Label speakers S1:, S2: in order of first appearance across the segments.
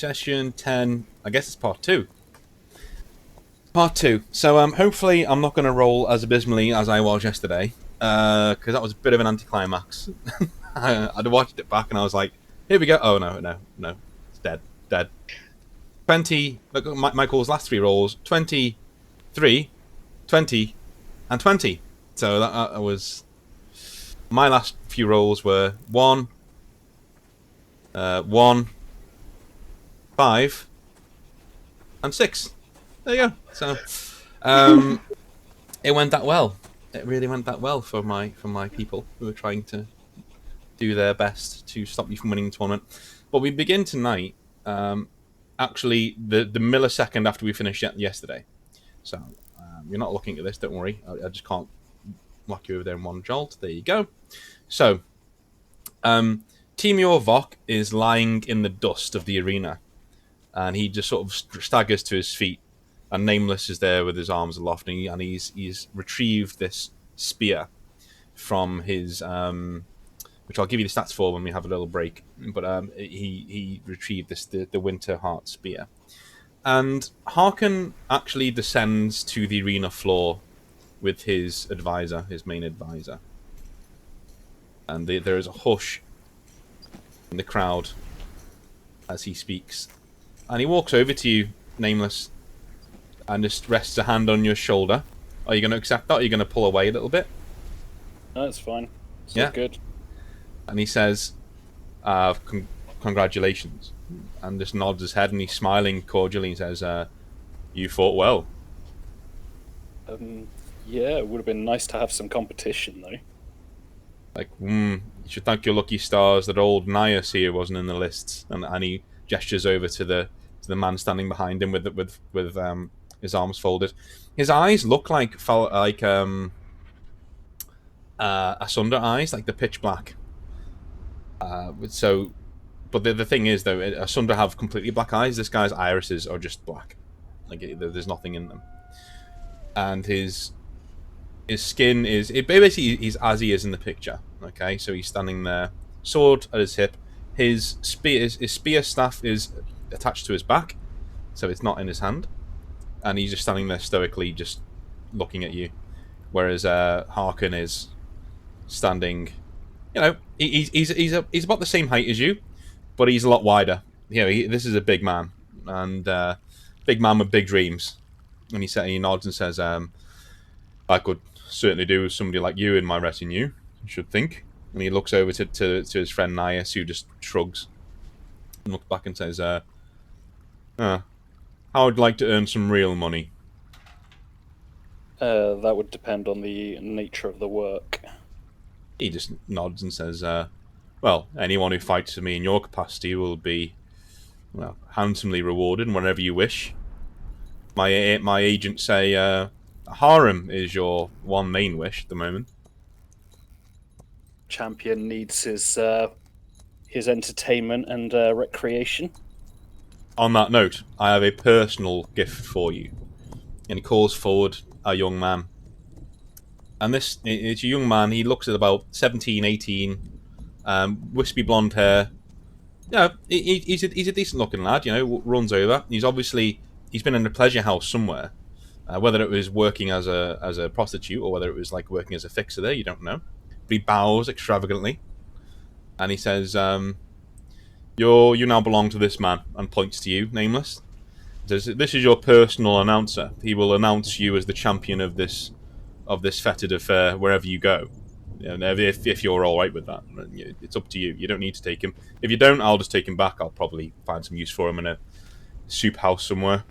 S1: session 10. I guess it's part 2. Part 2. So hopefully I'm not going to roll as abysmally as I was yesterday, because that was a bit of an anticlimax. I'd watched it back and I was like, here we go. Oh, no. It's dead. 20. Look at Michael's last 3 rolls. 23, 20, and 20. So that was... My last few rolls were 1, 1, 5, and 6. There you go. So, it went that well. It really went that well for my people who were trying to do their best to stop me from winning the tournament. But we begin tonight, actually, the millisecond after we finished yesterday. So, you're not looking at this, don't worry. I just can't lock you over there in one jolt. There you go. So, Timur Vok is lying in the dust of the arena, and he just sort of staggers to his feet, and Nameless is there with his arms aloft, and he's retrieved this spear from his, which I'll give you the stats for when we have a little break, but he retrieved the Winter Heart spear. And Harken actually descends to the arena floor with his advisor, his main advisor. And there is a hush in the crowd as he speaks. And he walks over to you, Nameless, and just rests a hand on your shoulder. Are you going to accept that, or are you going to pull away a little bit?
S2: No, it's fine. It's
S1: yeah.
S2: Good.
S1: And he says, congratulations. And just nods his head, and he's smiling cordially and says, you fought well.
S2: Yeah, it would have been nice to have some competition, though.
S1: Like, you should thank your lucky stars that old Nias here wasn't in the lists. And he gestures over to the man standing behind him with his arms folded. His eyes look like Asunder eyes, like the pitch black. But the thing is, though, Asunder have completely black eyes. This guy's irises are just black. Like there's nothing in them. And his skin is... basically, he's as he is in the picture. Okay, so he's standing there, sword at his hip. His spear staff is attached to his back, so it's not in his hand. And he's just standing there stoically, just looking at you. Whereas Harken is standing... he's about the same height as you, but he's a lot wider. This is a big man, and big man with big dreams. And he nods and says, I could certainly do with somebody like you in my retinue, you should think. And he looks over to his friend Nias, who just shrugs and looks back and says, I would like to earn some real money.
S2: That would depend on the nature of the work.
S1: He just nods and says, well, anyone who fights for me in your capacity will be, well, handsomely rewarded whenever you wish. My agents say harem is your one main wish at the moment.
S2: Champion needs his entertainment and recreation.
S1: On that note, I have a personal gift for you. And he calls forward a young man. And it's a young man. He looks at about 17, 18, wispy blonde hair. He's a decent looking lad. Runs over. He's been in a pleasure house somewhere. Whether it was working as a prostitute or whether it was like working as a fixer there, you don't know. But he bows extravagantly, and he says, "You now belong to this man," and points to you, Nameless. He says, "This is your personal announcer. He will announce you as the champion of this fetid affair wherever you go. If you're all right with that, it's up to you. You don't need to take him. If you don't, I'll just take him back. I'll probably find some use for him in a soup house somewhere."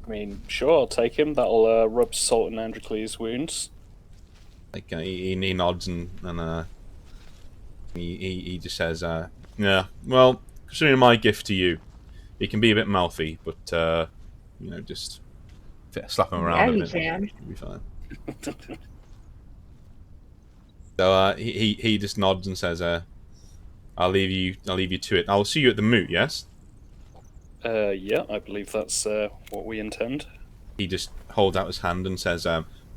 S2: I mean, sure, I'll take him. That'll rub salt in Androcles' wounds.
S1: Like he nods and he just says, "Yeah, well, considering my gift to you, he can be a bit mouthy, but just slap him around a bit. You'll be fine." So he just nods and says, "I'll leave you to it. I'll see you at the Moot, yes?"
S2: Yeah, I believe that's what we intend.
S1: He just holds out his hand and says,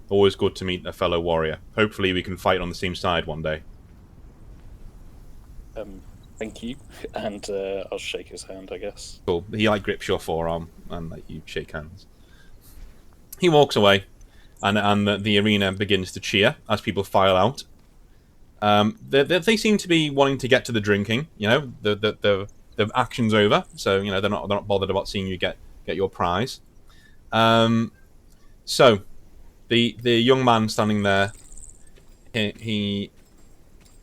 S1: "Always good to meet a fellow warrior. Hopefully we can fight on the same side one day."
S2: Thank you. And I'll shake his hand, I guess.
S1: Cool. He like grips your forearm and like you shake hands. He walks away, and the arena begins to cheer as people file out. They seem to be wanting to get to the drinking. You know, the action's over, so you know they're not bothered about seeing you get your prize. So the young man standing there, he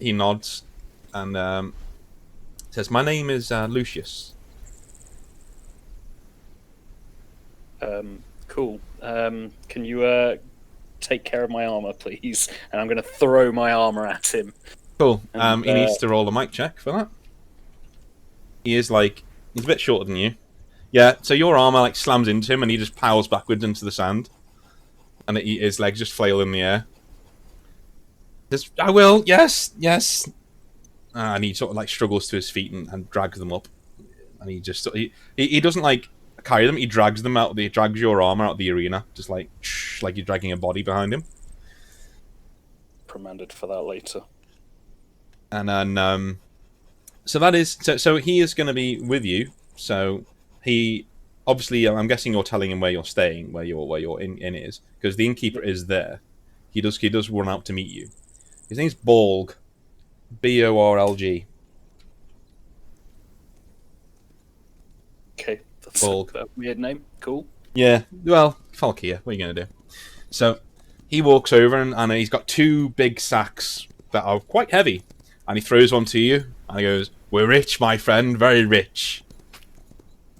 S1: nods and says, "My name is Lucius."
S2: Cool. Can you take care of my armor, please? And I'm going to throw my armor at him.
S1: Cool.
S2: And,
S1: He needs to roll a mic check for that. He's a bit shorter than you. Yeah, so your armor like slams into him and he just piles backwards into the sand. And his legs just flail in the air. Says, I will, yes. And he sort of like struggles to his feet and drags them up. And he just he doesn't like carry them, he drags them out. He drags your armor out of the arena, just like you're dragging a body behind him.
S2: Reprimanded for that later.
S1: And then so that is so he is going to be with you. So he obviously, I'm guessing you're telling him where you're staying, where your inn is, because the innkeeper is there. He does run out to meet you. His name's Borg, Borlg.
S2: Okay, that's
S1: Borg.
S2: a weird name. Cool.
S1: Yeah, well, Falkeer, what are you going to do? So he walks over and he's got two big sacks that are quite heavy, and he throws one to you and he goes, "We're rich, my friend, very rich."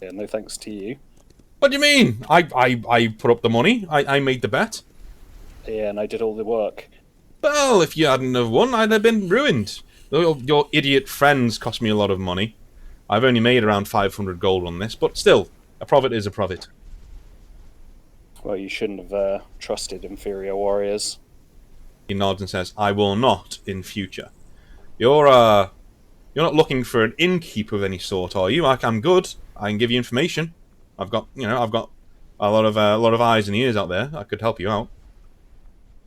S2: Yeah, no thanks to you.
S1: What do you mean? I put up the money. I made the bet.
S2: Yeah, and I did all the work.
S1: Well, if you hadn't have won, I'd have been ruined. Your idiot friends cost me a lot of money. I've only made around 500 gold on this, but still, a profit is a profit.
S2: Well, you shouldn't have trusted inferior warriors.
S1: He nods and says, "I will not in future. You're not looking for an innkeeper of any sort, are you? I'm good. I can give you information. I've got a lot of eyes and ears out there. I could help you out."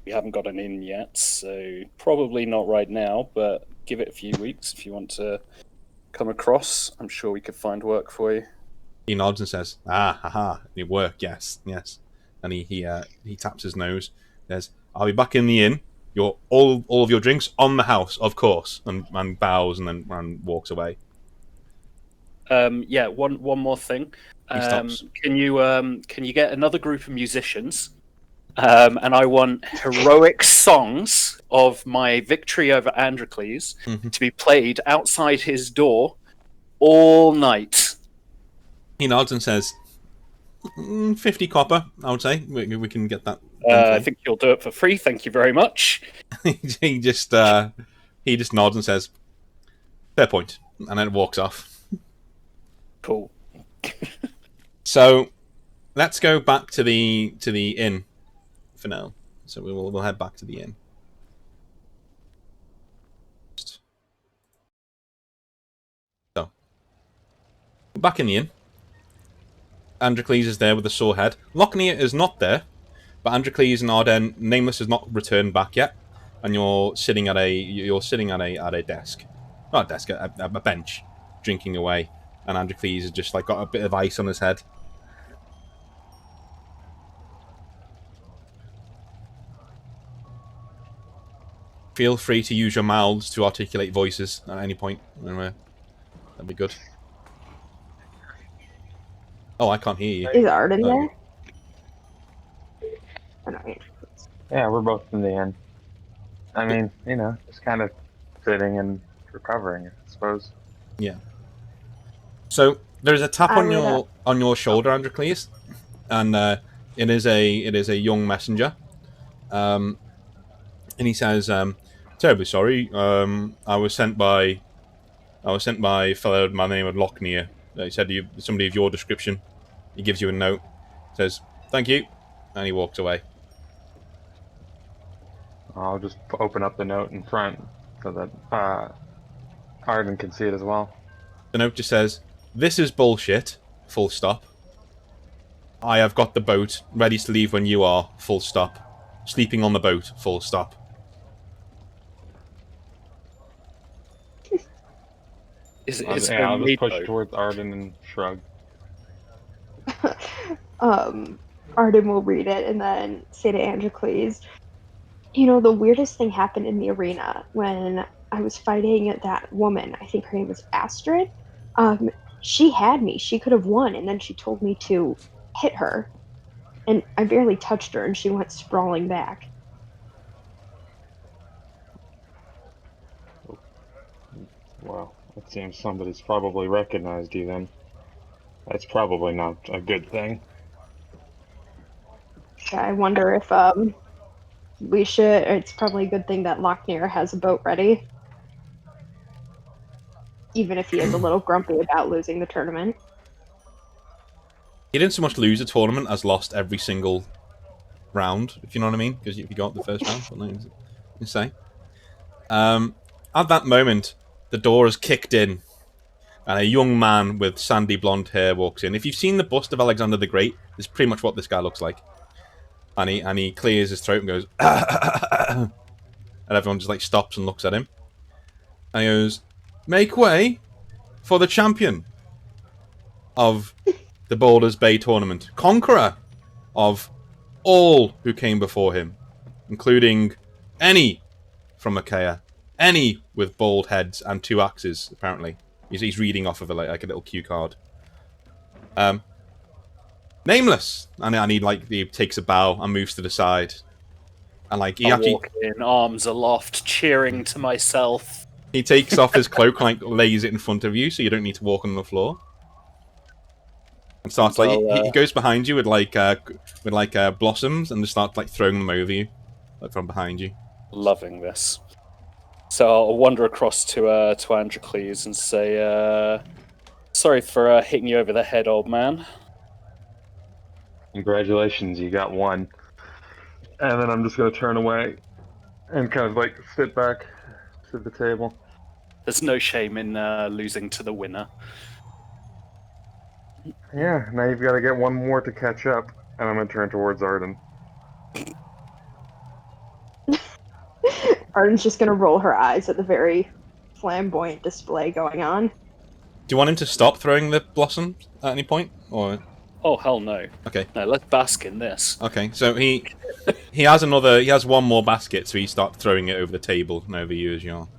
S2: We haven't got an inn yet, so probably not right now, but give it a few weeks if you want to come across. I'm sure we could find work for you.
S1: He nods and says, haha, work, yes. And he taps his nose, says, "I'll be back in the inn. All of your drinks on the house, of course," and bows and walks away.
S2: Yeah, one more thing.
S1: He stops.
S2: Can you get another group of musicians? And I want heroic songs of my victory over Androcles to be played outside his door all night.
S1: He nods and says, 50 copper, I would say. We can get that.
S2: I think you'll do it for free. Thank you very much.
S1: he just nods and says, "Fair point," and then walks off.
S2: Cool.
S1: So let's go back to the inn for now. So we'll head back to the inn. So back in the inn, Androcles is there with a sore head. Lochnia is not there, but Androcles and Arden, Nameless, has not returned back yet, and you're sitting at a desk, not a desk, a bench, drinking away, and Androcles has just like got a bit of ice on his head. Feel free to use your mouths to articulate voices at any point. Anyway, that'd be good. Oh, I can't hear you.
S3: Is Arden there? Oh, no,
S4: Yeah, we're both in the inn. I mean, just kind of sitting and recovering, I suppose.
S1: Yeah. So there's a tap on your shoulder, Androcles, and it is a young messenger. And he says, "Terribly sorry. I was sent by a fellow by the name of Lochnia. He said somebody of your description." He gives you a note. Says, "Thank you," and he walks away.
S4: I'll just open up the note in front so that Arden can see it as well.
S1: The note just says, "This is bullshit. Full stop. I have got the boat ready to leave when you are. Full stop. Sleeping on the boat. Full stop."
S2: Is
S4: Yeah, I'll just push
S2: Mito.
S4: towards Arden and shrug.
S3: Arden will read it and then say to Androcles, you know, the weirdest thing happened in the arena when I was fighting that woman. I think her name was Astrid. Um, she had me. She could have won, and then she told me to hit her. And I barely touched her, and she went sprawling back.
S4: Well, it seems somebody's probably recognized you then. That's probably not a good thing.
S3: I wonder if we should. It's probably a good thing that Lochner has a boat ready, even if he is a little grumpy about losing the tournament.
S1: He didn't so much lose a tournament as lost every single round, if you know what I mean, because if you got the first round, what you say. At that moment, the door is kicked in, and a young man with sandy blonde hair walks in. If you've seen the bust of Alexander the Great, this is pretty much what this guy looks like. And he clears his throat and goes, and everyone just like stops and looks at him. And he goes, "Make way for the champion of the Baldur's Bay tournament, conqueror of all who came before him, including any from Achaia, any with bald heads and 2 axes, apparently." He's reading off of like a little cue card. Nameless. And he takes a bow and moves to the side. And like
S2: I walk in, arms aloft, cheering to myself.
S1: He takes off his cloak and like lays it in front of you, so you don't need to walk on the floor. And starts he goes behind you with blossoms and just starts like throwing them over you, like from behind you.
S2: Loving this. So I'll wander across to Androcles and say, "Sorry for hitting you over the head, old man."
S4: Congratulations, you got one. And then I'm just gonna turn away and kind of like sit back to the table.
S2: There's no shame in losing to the winner.
S4: Yeah, now you've got to get one more to catch up, and I'm gonna turn towards Arden.
S3: Arden's just gonna roll her eyes at the very flamboyant display going on.
S1: Do you want him to stop throwing the blossoms at any point, or?
S2: Oh hell no!
S1: Okay.
S2: No, let's bask in this.
S1: Okay, so he has one more basket, so he starts throwing it over the table and over you as well.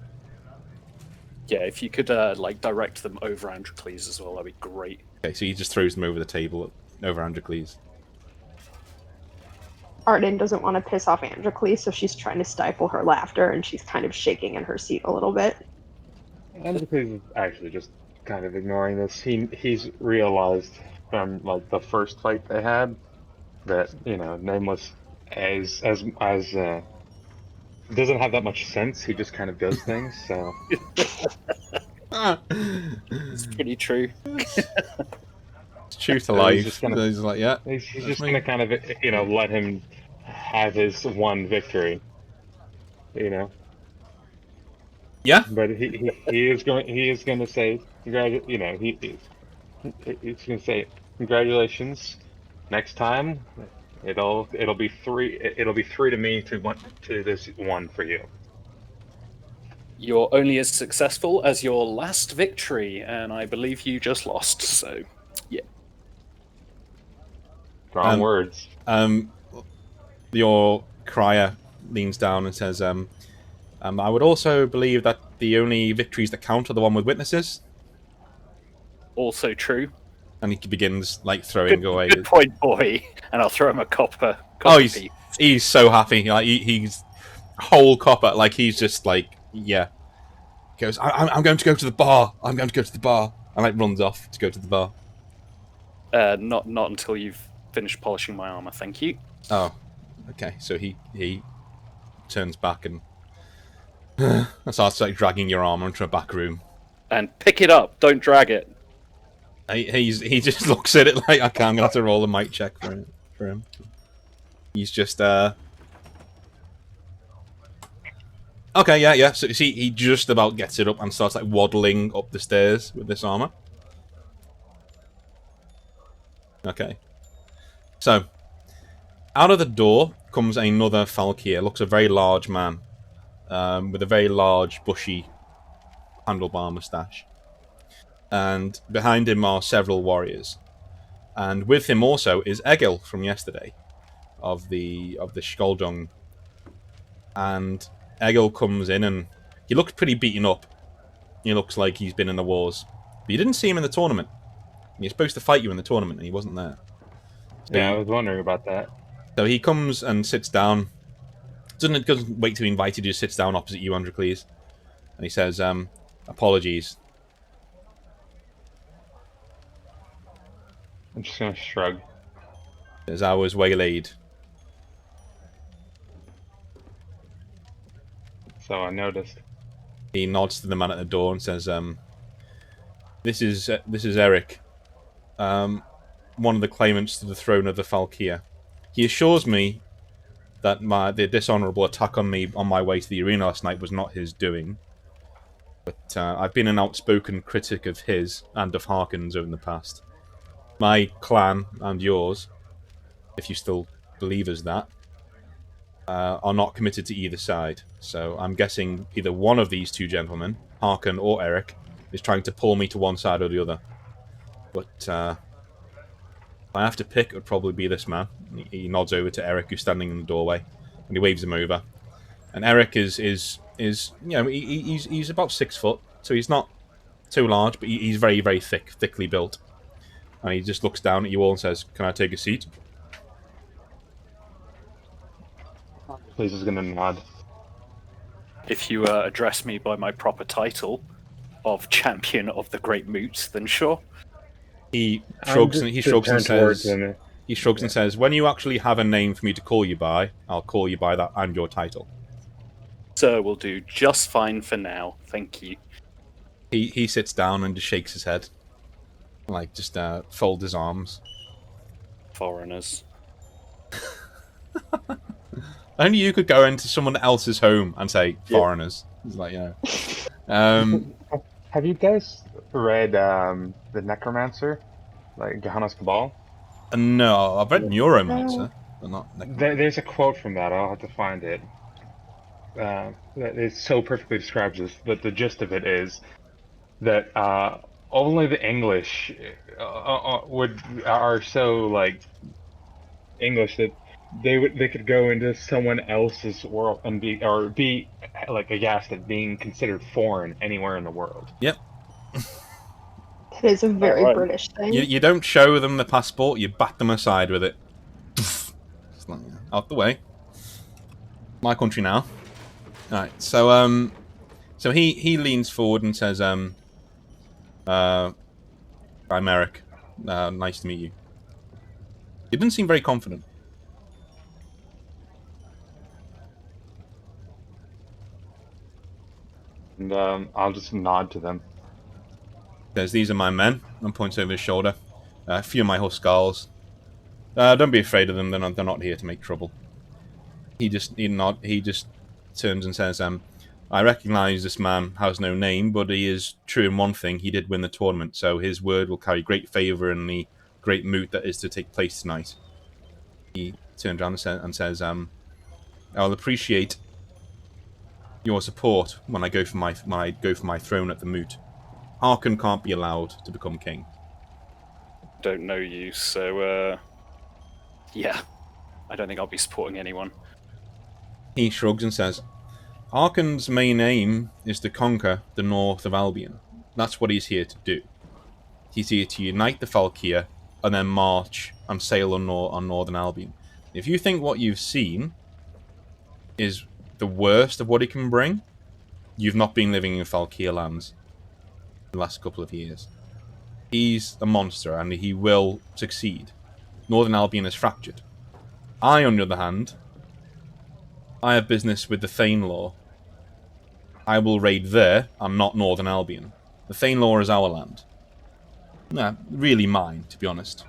S2: Yeah, if you could like direct them over Androcles as well, that'd be great.
S1: Okay, so he just throws them over the table over Androcles.
S3: Arden doesn't want to piss off Androcles, so she's trying to stifle her laughter, and she's kind of shaking in her seat a little bit.
S4: Androcles is actually just kind of ignoring this. He's realized from like the first fight they had that Nameless doesn't have that much sense. He just kind of does things. So
S2: it's pretty true.
S1: It's true to life.
S4: He's like, yeah. He's just gonna kind of let him have his one victory.
S1: Yeah.
S4: But he is going to say he's going to say congratulations. Next time, it'll be 3. It'll be 3 to me to this 1 for you.
S2: You're only as successful as your last victory, and I believe you just lost. So, yeah.
S4: Strong words.
S1: Your crier leans down and says, "I would also believe that the only victories that count are the one with witnesses."
S2: Also true.
S1: And he begins like throwing away.
S2: Good point, boy. And I'll throw him a copper
S1: he's so happy. Like he's whole copper. Like he's just like, yeah. He goes, I'm going to go to the bar. I'm going to go to the bar. And like runs off to go to the bar.
S2: Not until you've finished polishing my armor, thank you.
S1: Oh, okay. So he turns back and starts like dragging your armor into a back room.
S2: And pick it up. Don't drag it.
S1: He just looks at it like, okay, I'm gonna have to roll a mic check for him. He's just okay, yeah. So see, he just about gets it up and starts like waddling up the stairs with this armor. Okay. So out of the door comes another Falkeer. Looks a very large man, with a very large, bushy handlebar moustache. and behind him are several warriors. And with him also is Egil from yesterday, of the Skoldung. And Egil comes in, and he looks pretty beaten up. He looks like he's been in the wars. But you didn't see him in the tournament. He's supposed to fight you in the tournament, and he wasn't there.
S4: Yeah, I was wondering about that.
S1: So he comes and sits down. Doesn't wait to be invited, he just sits down opposite you, Androcles. And he says, apologies.
S4: I'm just gonna shrug.
S1: As I was waylaid.
S4: So I noticed.
S1: He nods to the man at the door and says, this is Eric, one of the claimants to the throne of the Falkeer. He assures me that the dishonourable attack on me on my way to the arena last night was not his doing. But I've been an outspoken critic of his and of Harkon's over the past. My clan and yours, if you still believe as that, are not committed to either side. So I'm guessing either one of these two gentlemen, Harkon or Eric, is trying to pull me to one side or the other. But if I have to pick, it would probably be this man. He nods over to Eric, who's standing in the doorway, and he waves him over. And Eric is you know, he's about 6 foot, so he's not too large, but he's very, very thickly built. And he just looks down at you all and says, "Can I take a seat?"
S4: Please is gonna nod.
S2: If you address me by my proper title of Champion of the Great Moot, then sure.
S1: He shrugs and says, "When you actually have a name for me to call you by, I'll call you by that and your title."
S2: Sir will do just fine for now, thank you.
S1: He sits down and just shakes his head, like just folds his arms.
S2: Foreigners.
S1: Only you could go into someone else's home and say foreigners. It's like, you know.
S4: Have you guys read the Necromancer, like Gehenna's Cabal?
S1: No, I've read Neuromancer, but not Necromancer.
S4: There's a quote from that. I'll have to find it. It so perfectly describes this. But the gist of it is that only the English are so like English that they could go into someone else's world and be like aghast at being considered foreign anywhere in the world.
S1: Yep.
S3: That is a very British thing.
S1: You don't show them the passport, you bat them aside with it. Just like, out the way. My country now. Alright, so he leans forward and says, I'm Eric. Nice to meet you. He didn't seem very confident.
S4: And I'll just nod to them.
S1: Says, "These are my men," and points over his shoulder. A few of my Huskars. Don't be afraid of them. They're not here to make trouble. He just turns and says, "I recognise this man has no name, but he is true in one thing. He did win the tournament, so his word will carry great favour in the great moot that is to take place tonight." He turns around and says, "I'll appreciate your support when I go for my throne at the moot. Harkon can't be allowed to become king."
S2: Don't know you, so yeah, I don't think I'll be supporting anyone.
S1: He shrugs and says, "Harkon's main aim is to conquer the north of Albion. That's what he's here to do. He's here to unite the Falkeer and then march and sail on northern Albion. If you think what you've seen is the worst of what he can bring, you've not been living in Falkeer lands the last couple of years. He's a monster and he will succeed. Northern Albion is fractured. I, on the other hand, I have business with the Thainlaw. I will raid there and not Northern Albion. The Thainlaw is our land. Nah, really mine, to be honest.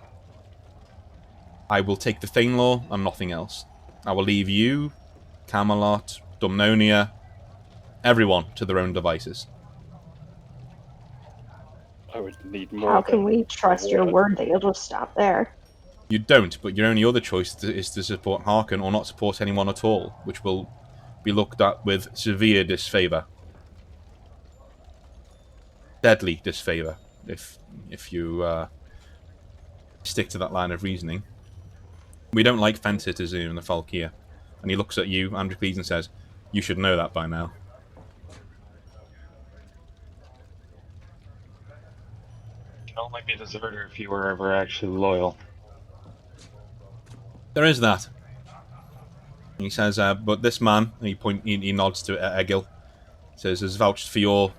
S1: I will take the Thainlaw and nothing else. I will leave you, Camelot, Dumnonia, everyone to their own devices."
S2: I would need more.
S3: How can we trust your word that you'll just stop there?
S1: You don't, but your only other choice is to support Harkon or not support anyone at all, which will be looked at with severe disfavour. Deadly disfavour, if you stick to that line of reasoning. We don't like fence sitters in the Falkeer. And he looks at you, Androcles, and says, "You should know that by now."
S4: You'd only be a deserter if you were ever actually loyal.
S1: There is that. He says, "But this man," and he nods to Egil, says, "has vouched for your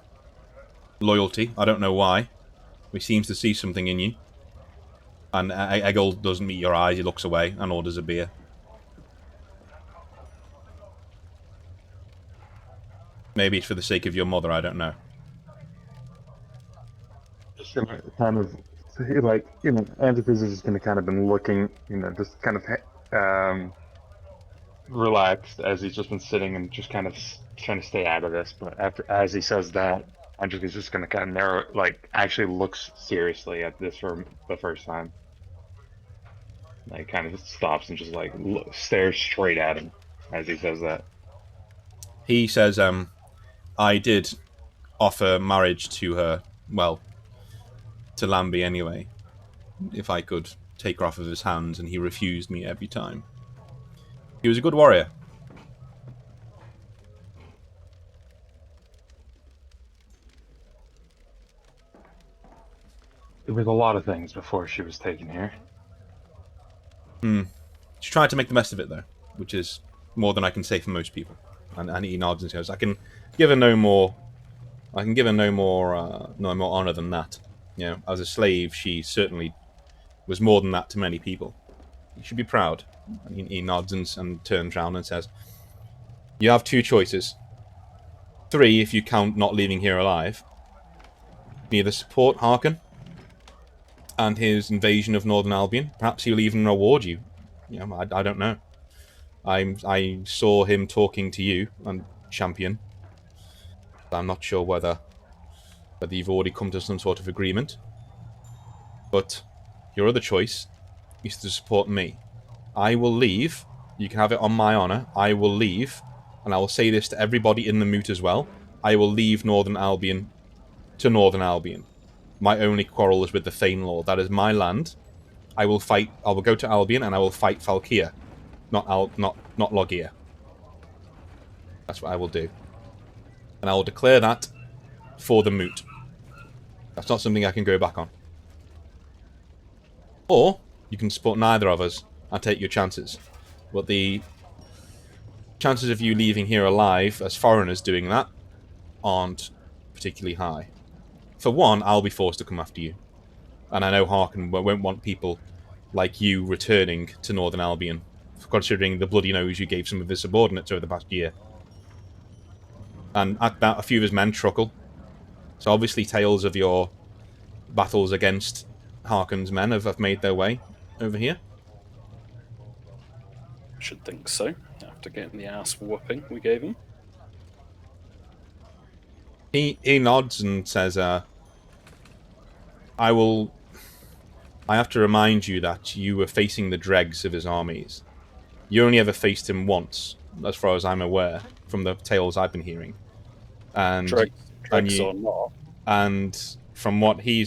S1: loyalty. I don't know why. He seems to see something in you." And Egil doesn't meet your eyes. He looks away and orders a beer. Maybe it's for the sake of your mother. I don't know.
S4: Just gonna kind of, like, Antipas is just gonna kind of been looking, just kind of relaxed as he's just been sitting and just kind of trying to stay out of this. But as he says that, Andric is just gonna kind of actually looks seriously at this for the first time. Like, kind of just stops and just stares straight at him as he says that.
S1: He says, "I did offer marriage to her, well, to Lambie anyway, if I could take her off of his hands, and he refused me every time. He was a good warrior."
S4: There was a lot of things before she was taken here.
S1: She tried to make the best of it, though, which is more than I can say for most people. And he nods and says, "I can give her no more. I can give her no more honor than that. As a slave, she certainly was more than that to many people. You should be proud." And he nods and turns around and says, "You have two choices. 3 if you count not leaving here alive. You can either support Harkon and his invasion of Northern Albion. Perhaps he'll even reward you. I don't know. I saw him talking to you and Champion. I'm not sure whether you've already come to some sort of agreement. But your other choice is to support me. I will leave. You can have it on my honor. I will leave, and I will say this to everybody in the Moot as well. I will leave Northern Albion to Northern Albion. My only quarrel is with the Thane Lord. That is my land. I will fight. I will go to Albion and I will fight Falkeer, not Logier. That's what I will do, and I will declare that for the Moot. That's not something I can go back on. Or you can support neither of us and take your chances. But the chances of you leaving here alive as foreigners doing that aren't particularly high. For one, I'll be forced to come after you. And I know Harkon won't want people like you returning to Northern Albion, considering the bloody nose you gave some of his subordinates over the past year. And at that, a few of his men truckle. So obviously tales of your battles against Harkon's men have made their way over here.
S2: Should think so, after getting the ass whooping we gave him.
S1: He nods and says, I have to remind you that you were facing the dregs of his armies. You only ever faced him once, as far as I'm aware, from the tales I've been hearing. And
S2: dregs or not.
S1: And from what he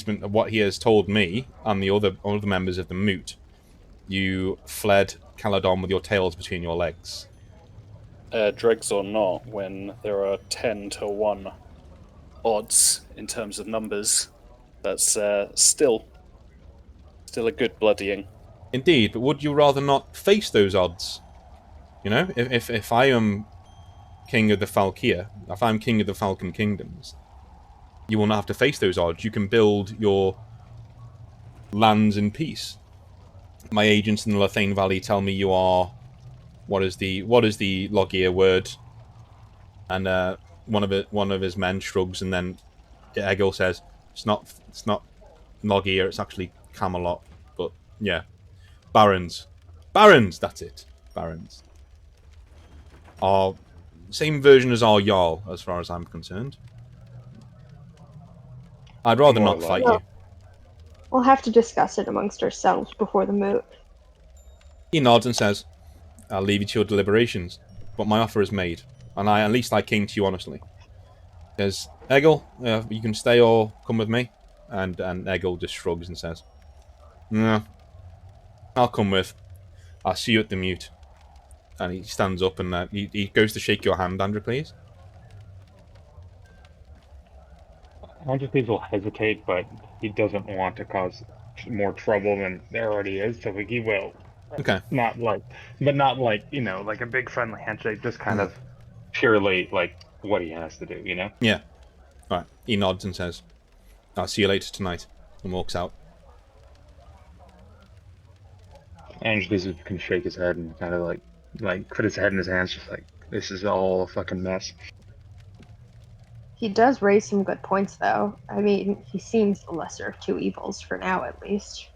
S1: has told me and the other members of the Moot, you fled Caledon with your tails between your legs.
S2: Dregs or not, when there are 10 to 1 odds in terms of numbers, that's still a good bloodying.
S1: Indeed, but would you rather not face those odds? If I am king of the Falkeer, if I'm king of the Falcon Kingdoms, you will not have to face those odds. You can build your lands in peace. My agents in the Lethane Valley tell me you are... What is the Logier word? And one of his men shrugs, and then Egil says, "It's not Logier. It's actually Camelot." But yeah, barons. That's it. Barons. Are same version as our Jarl, as far as I'm concerned. I'd rather not fight you.
S3: We'll have to discuss it amongst ourselves before the Moot.
S1: He nods and says, "I'll leave you to your deliberations, but my offer is made, and at least I came to you honestly." He says, "Egil, you can stay or come with me. And Eggle just shrugs and says, "No, I'll come with. I'll see you at the Mute." And he stands up and he goes to shake your hand, Androcles.
S4: Androcles will hesitate, but he doesn't want to cause more trouble than there already is, so he will.
S1: Okay.
S4: Not like, but not like, like a big friendly handshake, just kind
S1: Mhm.
S4: of purely like what he has to do,
S1: Yeah. All right. He nods and says, "I'll see you later tonight," and walks out.
S4: Androcles can shake his head and kind of like put his head in his hands, just like, this is all a fucking mess.
S3: He does raise some good points, though. I mean, he seems the lesser of two evils for now, at least.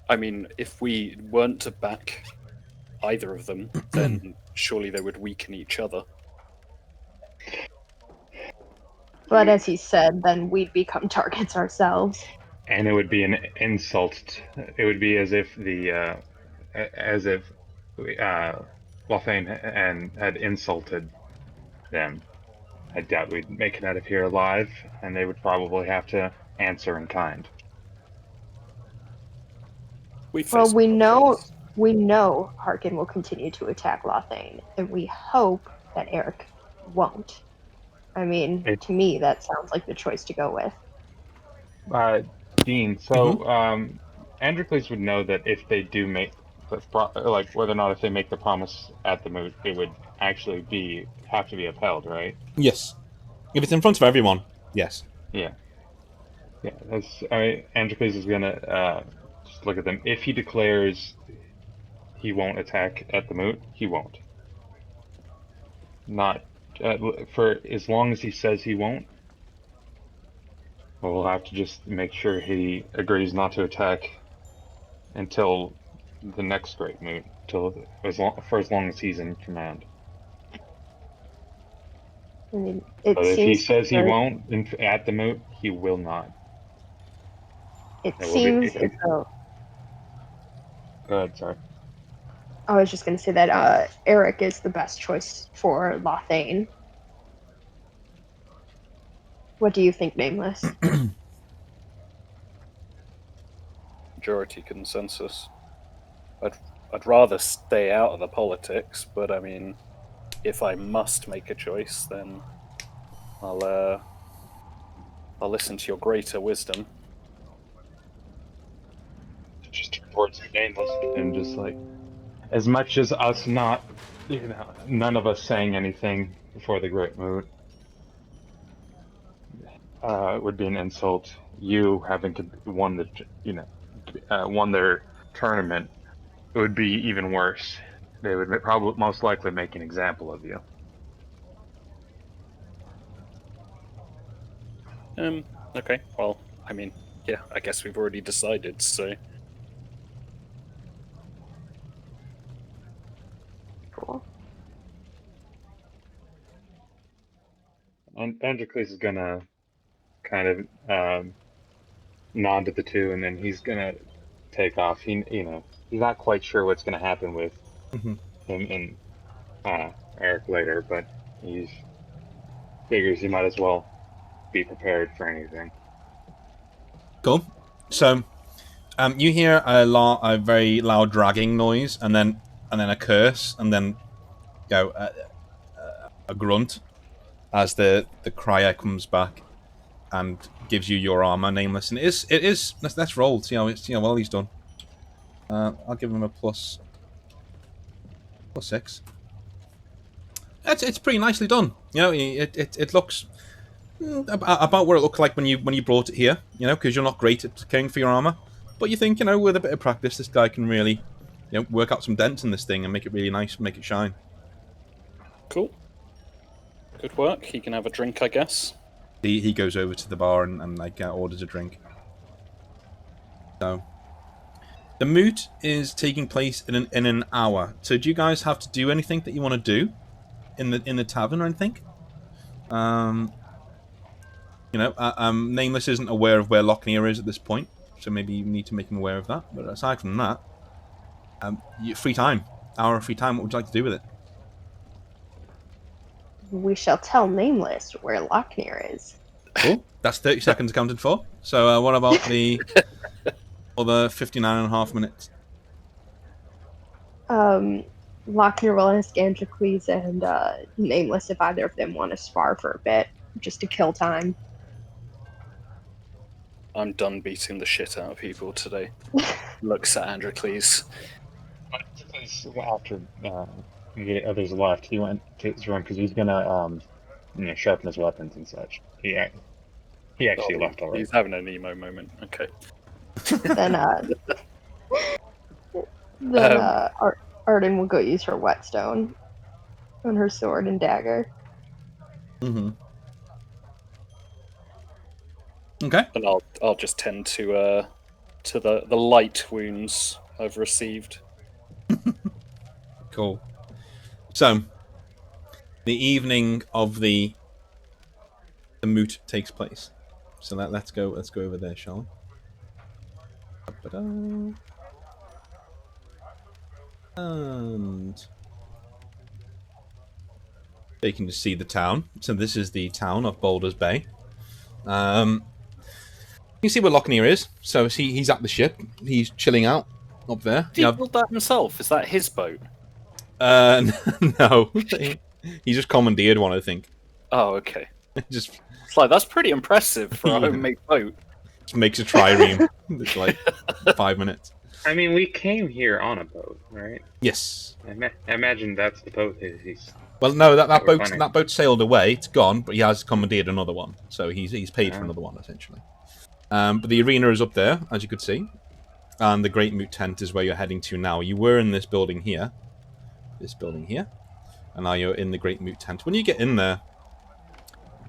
S2: I mean, if we weren't to back either of them, then surely they would weaken each other.
S3: But as he said, then we'd become targets ourselves.
S4: And it would be an insult. It would be as if Lothane had insulted them. I doubt we'd make it out of here alive, and they would probably have to answer in kind.
S2: We
S3: Well,
S2: face
S3: we know Harkin will continue to attack Lothane, and we hope that Eric won't. I mean,
S4: It,
S3: to me, that sounds like the choice to go with.
S4: Dean, so Androcles would know that if they do make like whether or not if they make the promise at the moot, it would actually have to be upheld, right?
S1: Yes. If it's in front of everyone, yes.
S4: Yeah, yeah. Androcles is gonna just look at them. If he declares he won't attack at the moot, he won't. Not for as long as he says he won't. We'll have to just make sure he agrees not to attack until the next Great Moot, for as long as he's in command.
S3: I mean, it
S4: But if he
S3: seems
S4: says he
S3: very,
S4: won't at the Moot, he will not.
S3: it
S4: It will be.
S3: seems as though
S4: Go ahead, sorry.
S3: I was just going to say that Eric is the best choice for Lothane. What do you think, Nameless?
S2: majority consensus. I'd rather stay out of the politics, but I mean, if I must make a choice, then I'll listen to your greater wisdom.
S4: Just towards Nameless and just like, as much as us not, none of us saying anything before the Great Moot would be an insult. You having to won their tournament, it would be even worse. They would probably most likely make an example of you.
S2: Okay. Well, I mean, yeah, I guess we've already decided, so.
S3: Cool.
S4: And Androcles is gonna kind of nod to the two, and then he's gonna take off. He's not quite sure what's gonna happen with
S1: Mhm.
S4: him and Eric later, but he figures he might as well be prepared for anything.
S1: Cool. So, you hear a very loud dragging noise, and then a curse, and then a grunt as the crier comes back and gives you your armor, Nameless. And it is. Let's roll. See how well he's done. I'll give him a plus 6. It's pretty nicely done. It looks about where it looked like when you brought it here. Because you're not great at caring for your armor, but you think with a bit of practice, this guy can really work out some dents in this thing and make it really nice, make it shine.
S2: Cool. Good work. He can have a drink, I guess.
S1: He goes over to the bar and orders a drink. So the moot is taking place in an hour. So do you guys have to do anything that you want to do in the tavern or anything? Nameless isn't aware of where Lochner is at this point, so maybe you need to make him aware of that. But aside from that, free time, hour of free time. What would you like to do with it?
S3: we shall tell Nameless where Lochner is.
S1: Cool. That's 30 seconds accounted for. So what about the other 59.5 minutes?
S3: Lochner will ask Androcles and Nameless if either of them want to spar for a bit, just to kill time.
S2: I'm done beating the shit out of people today. Looks at Androcles.
S4: After the others left, he went to his room because he's gonna sharpen his weapons and such. He actually left already.
S2: He's having an emo moment. Okay.
S3: Then Arden will go use her whetstone on her sword and dagger.
S1: Mm-hmm. Okay.
S2: And I'll just tend to the light wounds I've received.
S1: Cool. So, the evening of the moot takes place. So let's go over there, shall we? Ba-da. And you can just see the town. So this is the town of Baldur's Bay. You can see where Lochner is. So he's at the ship. He's chilling out up there.
S2: Did he build that himself? Is that his boat?
S1: No. He just commandeered one, I think.
S2: Oh, okay.
S1: Just
S2: It's like, that's pretty impressive for a homemade boat.
S1: just makes a trireme. It's like 5 minutes.
S4: I mean, we came here on a boat, right?
S1: Yes.
S4: I imagine that's the boat he's.
S1: Well, no, that
S4: we're
S1: boat
S4: finding.
S1: sailed away. It's gone, but he has commandeered another one, so he's paid for another one essentially. But the arena is up there, as you could see, and the Great Moot tent is where you're heading to now. You were in this building here, and now you're in the Great Moot tent. When you get in there,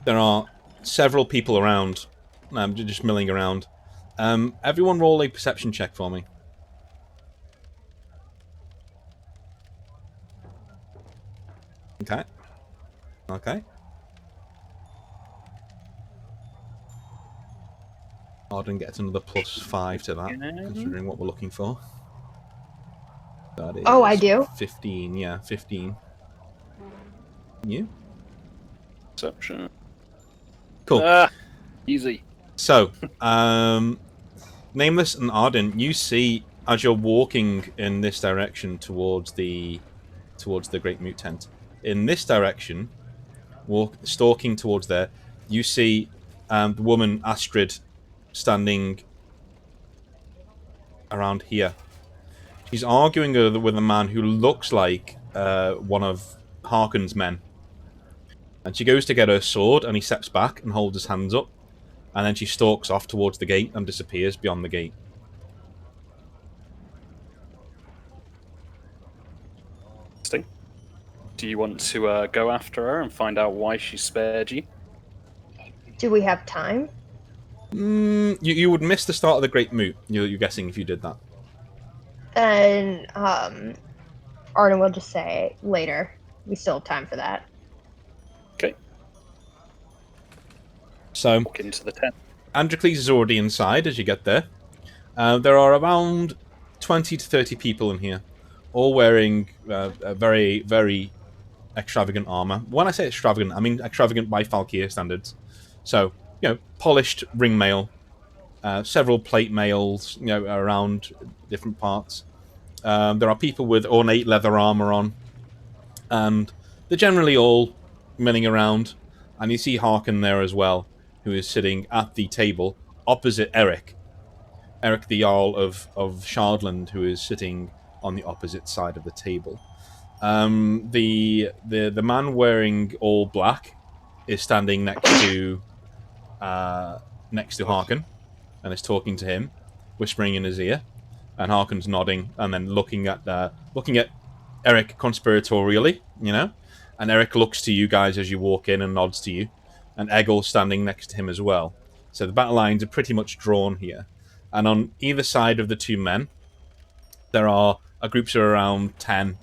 S1: there are several people around, just milling around. Everyone roll a perception check for me. Okay. Arden gets another +5 to that, considering what we're looking for. That is
S3: I do.
S1: 15, yeah, 15. You?
S2: Perception.
S1: Cool.
S2: Easy.
S1: So, Nameless and Arden, you see as you're walking in this direction towards the Great Moot tent. In this direction, stalking towards there, you see the woman Astrid standing around here. She's arguing with a man who looks like one of Harkon's men. And she goes to get her sword, and he steps back and holds his hands up. And then she stalks off towards the gate and disappears beyond the gate.
S2: Interesting. Do you want to go after her and find out why she spared you?
S3: Do we have time?
S1: You would miss the start of the Great Moot, you're guessing, if you did that.
S3: Then Arden will just say later. We still have time for that.
S2: Okay.
S1: So,
S2: Walk into the tent.
S1: Androcles is already inside as you get there. There are around 20 to 30 people in here, all wearing a very, very extravagant armor. When I say extravagant, I mean extravagant by Falkeer standards. So, polished ring mail, several plate mails, around different parts. There are people with ornate leather armor on, and they're generally all milling around. And you see Harkon there as well, who is sitting at the table opposite Eric. Eric, the Jarl of Shardland, who is sitting on the opposite side of the table. The man wearing all black is standing next to Harkon, and is talking to him, whispering in his ear. And Harkon's nodding and then looking at Eric conspiratorially, And Eric looks to you guys as you walk in and nods to you. And Eggel's standing next to him as well. So the battle lines are pretty much drawn here. And on either side of the two men, there are groups of around 10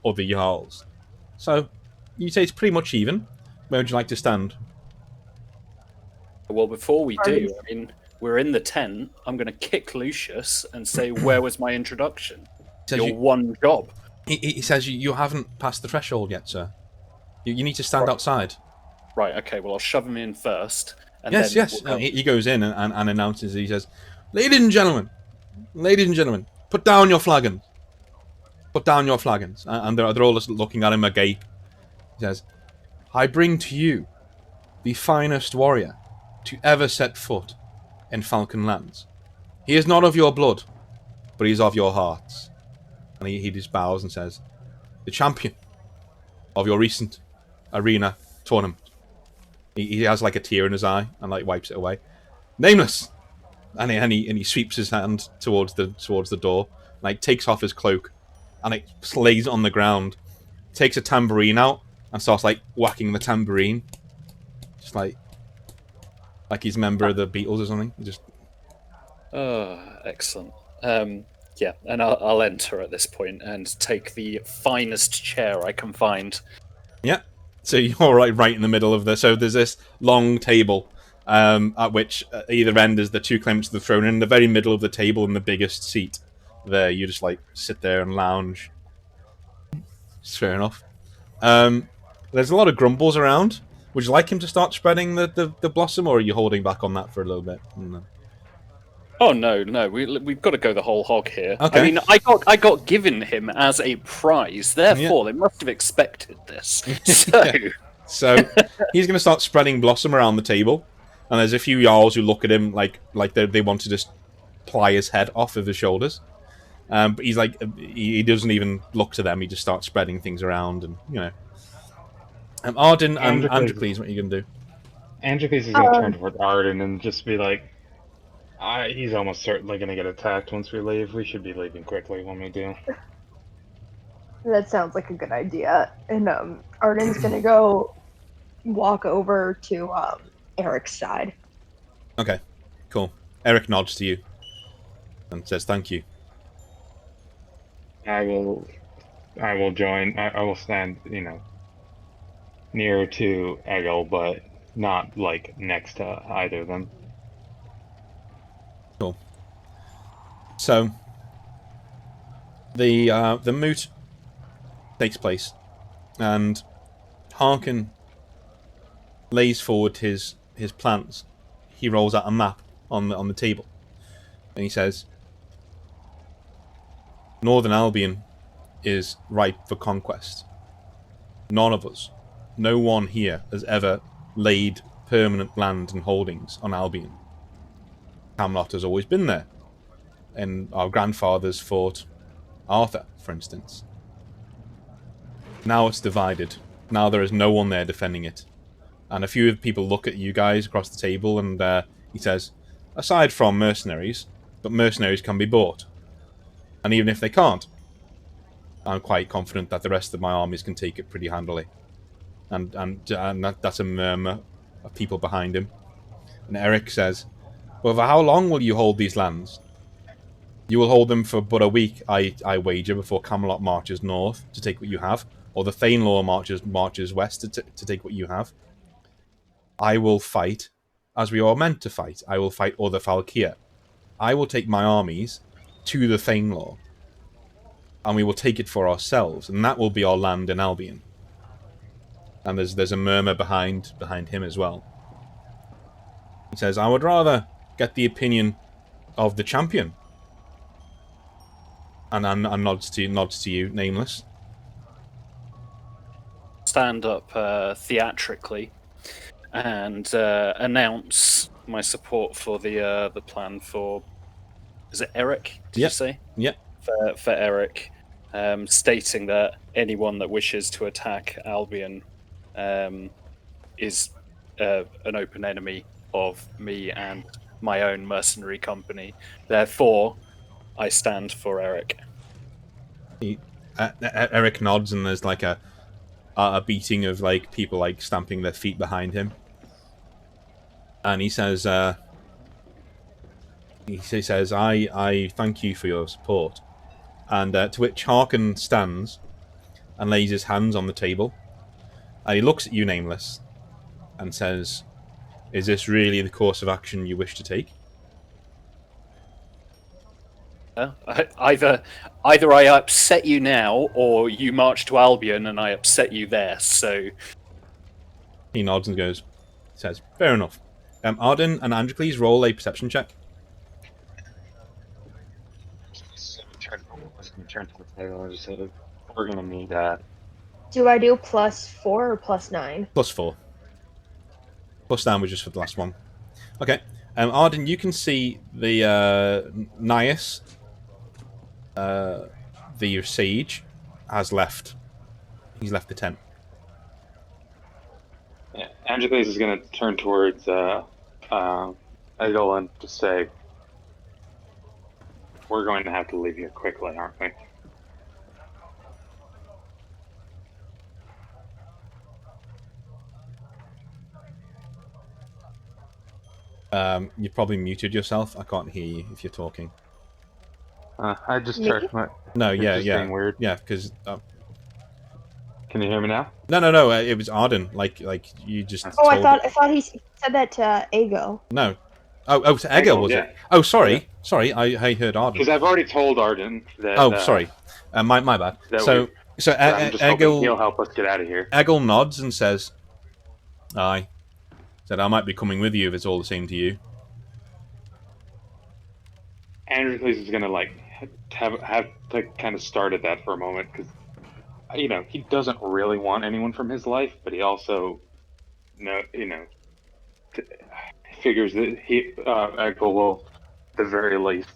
S1: other Jarls. So you say it's pretty much even. Where would you like to stand?
S2: Well, before we do, we're in the tent. I'm going to kick Lucius and say, where was my introduction? Your one job.
S1: He says you haven't passed the threshold yet, sir. You need to stand
S2: Right.
S1: outside.
S2: Right. Okay. Well, I'll shove him in first, and
S1: Yes,
S2: then
S1: yes.
S2: we'll go.
S1: He goes in and announces. He says, ladies and gentlemen, put down your flagons. Put down your flagons. And they're all just looking at him agape. He says, I bring to you the finest warrior to ever set foot in Falcon lands. He is not of your blood, but he is of your hearts. And he just bows and says, the champion of your recent arena tournament. He has like a tear in his eye and like wipes it away. Nameless. And he sweeps his hand towards the door, like takes off his cloak, and it lays it on the ground. Takes a tambourine out and starts like whacking the tambourine, just like he's a member of the Beatles or something. Just
S2: Oh, excellent. Yeah, and I'll enter at this point and take the finest chair I can find.
S1: yeah. So you're right in the middle of the. So there's this long table, at which either end is the two claimants to the throne, and in the very middle of the table, in the biggest seat, there you just like sit there and lounge. It's fair enough. There's a lot of grumbles around. Would you like him to start spreading the blossom, or are you holding back on that for a little bit? No.
S2: Oh no, we've got to go the whole hog here.
S1: Okay.
S2: I mean, I got given him as a prize, therefore they must have expected this. So
S1: So he's going to start spreading blossom around the table, and there's a few Jarls who look at him like they want to just ply his head off of his shoulders. But he's like, he doesn't even look to them. He just starts spreading things around, and you know. Arden and Androcles, what are you going to do?
S4: Androcles is going to turn toward Arden and just be like, he's almost certainly going to get attacked once we leave. We should be leaving quickly when we do.
S3: That sounds like a good idea. And Arden's gonna go walk over to Eric's side.
S1: Okay, cool. Eric nods to you and says thank you.
S4: I will join. I will stand, nearer to Egil, but not like next to either of them.
S1: Cool. So the moot takes place, and Harkin lays forward his plans. He rolls out a map on the table, and he says, Northern Albion is ripe for conquest. None of us, no one here has ever laid permanent land and holdings on Albion. Camelot has always been there, and our grandfathers fought Arthur, for instance. Now it's divided. Now there is no one there defending it. And a few people look at you guys across the table, and he says, aside from mercenaries, but mercenaries can be bought. And even if they can't, I'm quite confident that the rest of my armies can take it pretty handily. And that's a murmur of people behind him. And Eric says, well, for how long will you hold these lands? You will hold them for but a week, I wager, before Camelot marches north to take what you have, or the Thainlaw marches west to take what you have. I will fight as we are meant to fight. I will fight other Falkeer. I will take my armies to the Thainlaw, and we will take it for ourselves, and that will be our land in Albion. And there's a murmur behind him as well. He says, I would rather get the opinion of the champion. And nods to you, Nameless.
S2: stand up theatrically and announce my support for the plan for. Is it Eric? Did you say?
S1: Yeah.
S2: For Eric, stating that anyone that wishes to attack Albion is an open enemy of me and my own mercenary company. Therefore, I stand for Eric.
S1: Eric nods, and there's like a beating of like people like stamping their feet behind him. And he says, I thank you for your support. And to which Harkin stands and lays his hands on the table. And he looks at you, Nameless, and says, is this really the course of action you wish to take?
S2: Either I upset you now, or you march to Albion and I upset you there. So
S1: He nods and says, fair enough. Arden and Androcles, roll a perception check.
S4: Turn to the table and just say, we're gonna need that.
S3: Do I do +4 or +9?
S1: +4. +9 was just for the last one. Okay. Arden, you can see the Nias, the sage, has left. He's left the tent.
S4: Yeah, Angeles is gonna turn towards Egil and just say, we're going to have to leave here quickly, aren't we?
S1: You probably muted yourself. I can't hear you if you're talking.
S4: I just
S3: Me?
S4: checked my...
S1: No, yeah,
S4: just
S1: yeah.
S4: being weird.
S1: Yeah, because...
S4: Can you hear me now?
S1: No, it was Arden. Like you just
S3: Oh, I
S1: told
S3: thought he said that to Ego.
S1: No. Oh, to Egil, was
S4: yeah.
S1: it? Oh, sorry.
S4: Yeah.
S1: Sorry, I heard Arden.
S4: Because I've already told Arden that...
S1: Oh, sorry. My bad. So
S4: I'm just hoping he'll
S1: Egil,
S4: help us get out of here.
S1: Egil nods and says, aye. Said, I might be coming with you if it's all the same to you.
S4: Androcles is gonna like have to kind of start at that for a moment because he doesn't really want anyone from his life, but he also figures that Egil will at the very least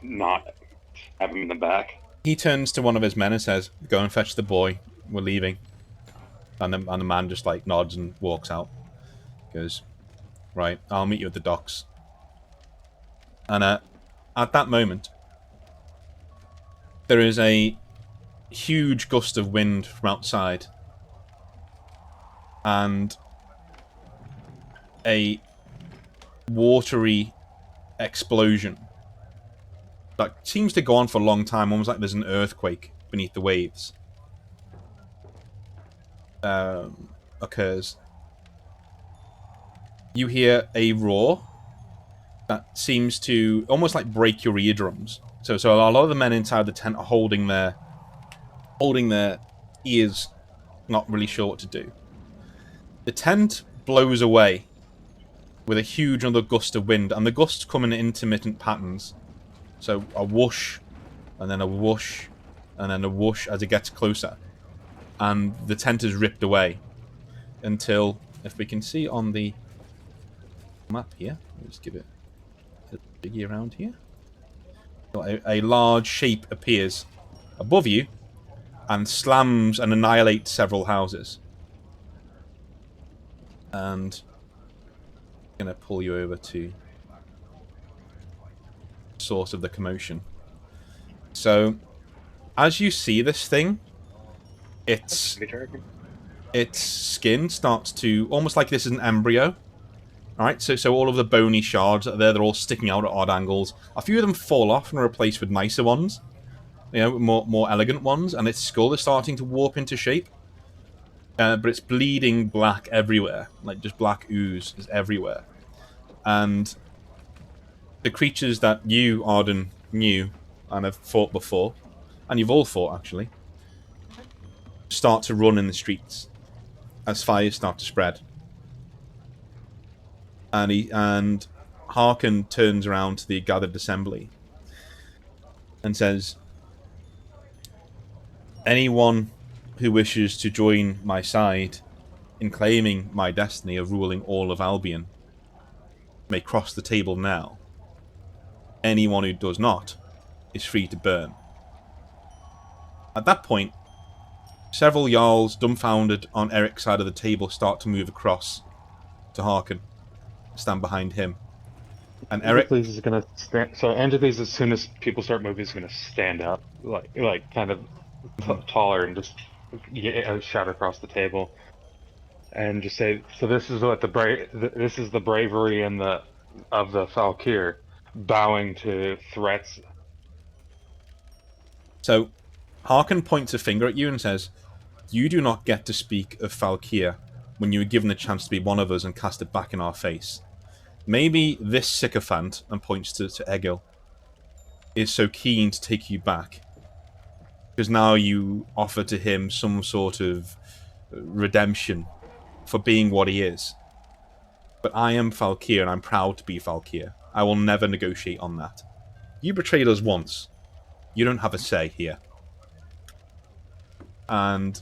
S4: not have him in the back.
S1: He turns to one of his men and says, go and fetch the boy. We're leaving. And the man just like nods and walks out. Goes, right, I'll meet you at the docks. And at that moment, there is a huge gust of wind from outside. And a watery explosion that seems to go on for a long time, almost like there's an earthquake beneath the waves. Occurs. You hear a roar that seems to almost like break your eardrums. So a lot of the men inside the tent are holding their ears, not really sure what to do. The tent blows away with a huge another gust of wind, and the gusts come in intermittent patterns. So a whoosh, and then a whoosh, and then a whoosh as it gets closer. And the tent is ripped away until, if we can see on the map here, let's just give it a biggie around here. A large shape appears above you and slams and annihilates several houses. And I'm going to pull you over to the source of the commotion. So, as you see this thing, its skin starts to, almost like this is an embryo. Alright, so all of the bony shards that are there, they're all sticking out at odd angles. A few of them fall off and are replaced with nicer ones. More elegant ones, and its skull is starting to warp into shape. But it's bleeding black everywhere. Like, just black ooze is everywhere. And the creatures that you, Arden, knew and have fought before, and you've all fought, actually, start to run in the streets as fires start to spread. And Harkin turns around to the gathered assembly and says, anyone who wishes to join my side in claiming my destiny of ruling all of Albion may cross the table now. Anyone who does not is free to burn. At that point, several Jarls, dumbfounded on Eric's side of the table, start to move across to Harkin. Stand behind him. And Eric...
S4: Androcles is gonna stand... So Androcles, as soon as people start moving, is gonna stand up, like kind of taller, and just shout across the table, and just say, "So this is what this is the bravery of the Falkeer, bowing to threats."
S1: So, Harkin points a finger at you and says, "You do not get to speak of Falkeer when you were given the chance to be one of us and cast it back in our face. Maybe this sycophant," and points to Egil, "is so keen to take you back, because now you offer to him some sort of redemption for being what he is. But I am Falkeer, and I'm proud to be Falkeer. I will never negotiate on that. You betrayed us once. You don't have a say here. And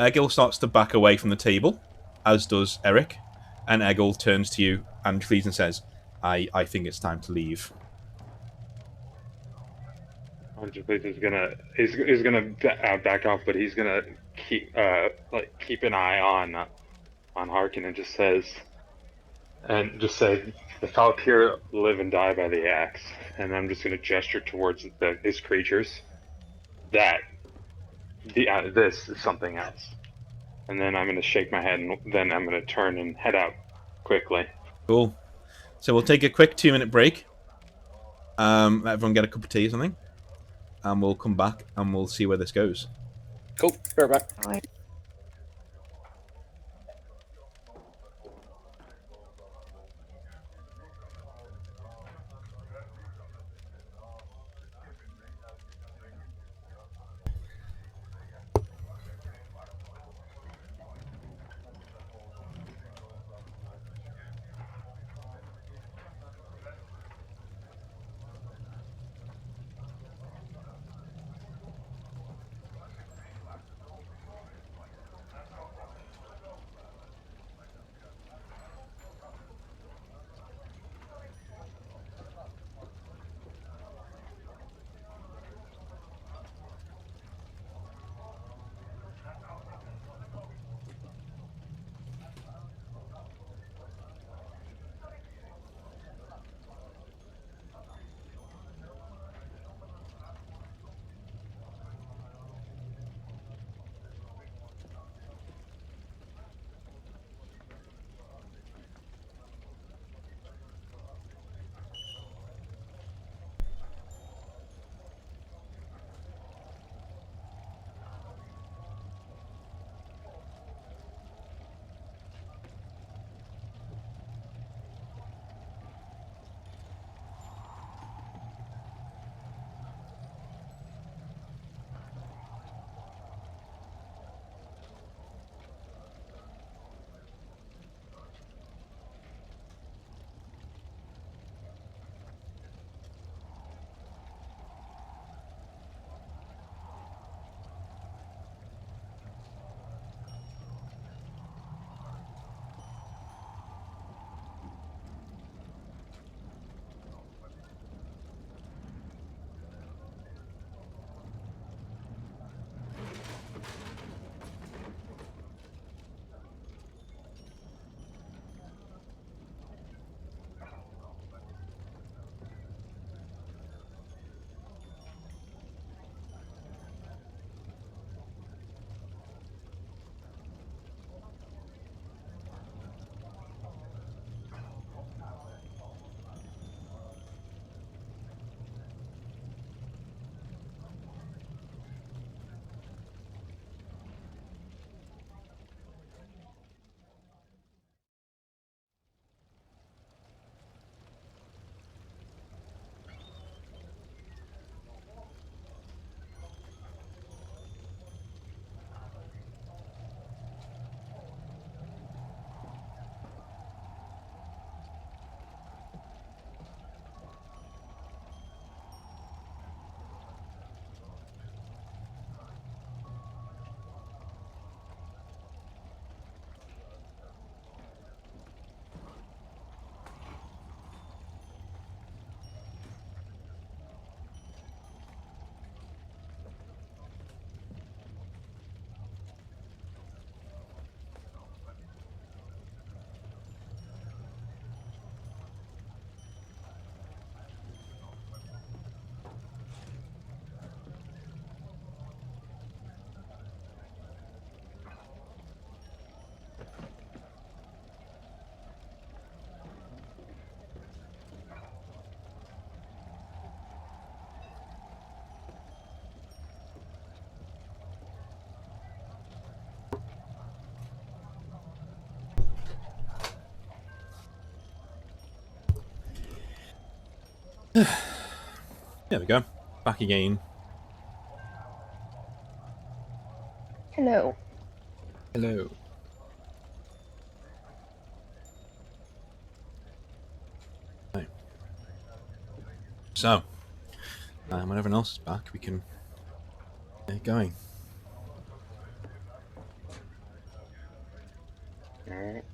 S1: Egil starts to back away from the table, as does Eric. And Egil turns to you and pleads and says, I think it's time to leave.
S4: Androcles is gonna back off, but he's gonna keep an eye on Harkin and just say the Falkeer live and die by the axe, and I'm just gonna gesture towards his creatures that this is something else, and then I'm gonna shake my head, and then I'm gonna turn and head out quickly.
S1: Cool. So we'll take a quick 2-minute break. Let everyone get a cup of tea or something. And we'll come back and we'll see where this goes.
S2: Cool. Be right back.
S1: There we go. Back again.
S3: Hello.
S1: Hello. So, when everyone else is back, we can get going.
S4: Alright.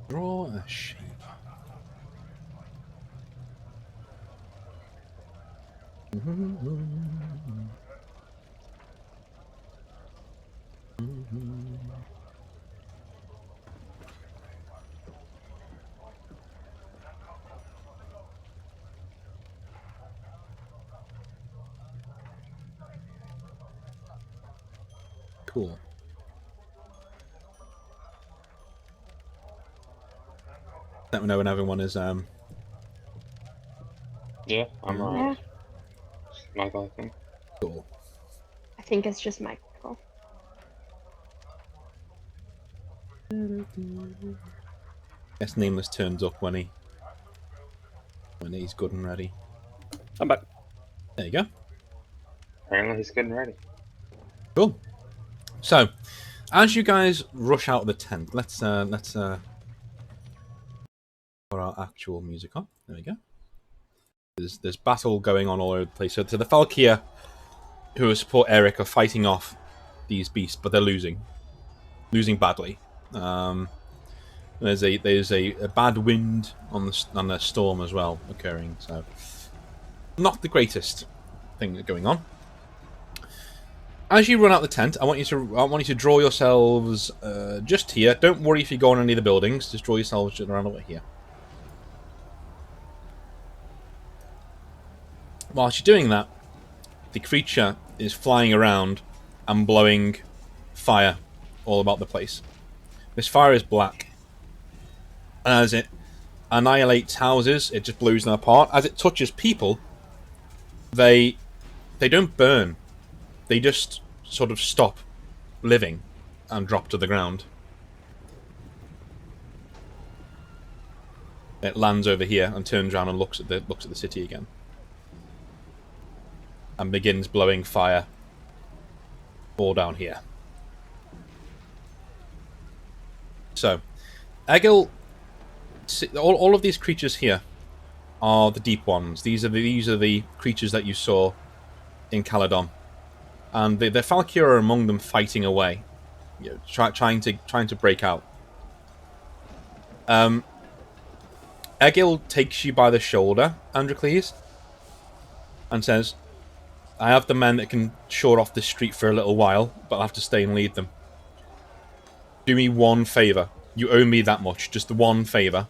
S1: Draw a shape. Cool. Let me know when everyone is
S4: Yeah, I'm
S1: Yeah.
S4: alright.
S3: Yeah,
S4: Michael, I think.
S1: cool.
S3: I think it's just Michael.
S1: Guess Nameless turns up when he's good and ready.
S2: I'm back.
S1: There you go.
S4: Apparently he's getting ready.
S1: Cool. So, as you guys rush out of the tent, let's put our actual music on. There we go. There's battle going on all over the place. So the Falkeer, who support Eric, are fighting off these beasts, but they're losing badly. There's a bad wind on the storm as well occurring. So not the greatest thing going on. As you run out the tent, I want you to draw yourselves just here. Don't worry if you go on any of the buildings. Just draw yourselves just around over here. Whilst you're doing that, the creature is flying around and blowing fire all about the place. This fire is black. As it annihilates houses, it just blows them apart. As it touches people, they don't burn. They just sort of stop living and drop to the ground. It lands over here and turns around and looks at the city again. And begins blowing fire all down here. So, Egil, all of these creatures here are the deep ones. These are the creatures that you saw in Caledon, and the Falkeer are among them, fighting away, trying to break out. Egil takes you by the shoulder, Androcles, and says, I have the men that can shore off this street for a little while, but I'll have to stay and lead them. Do me one favour. You owe me that much. Just the one favour.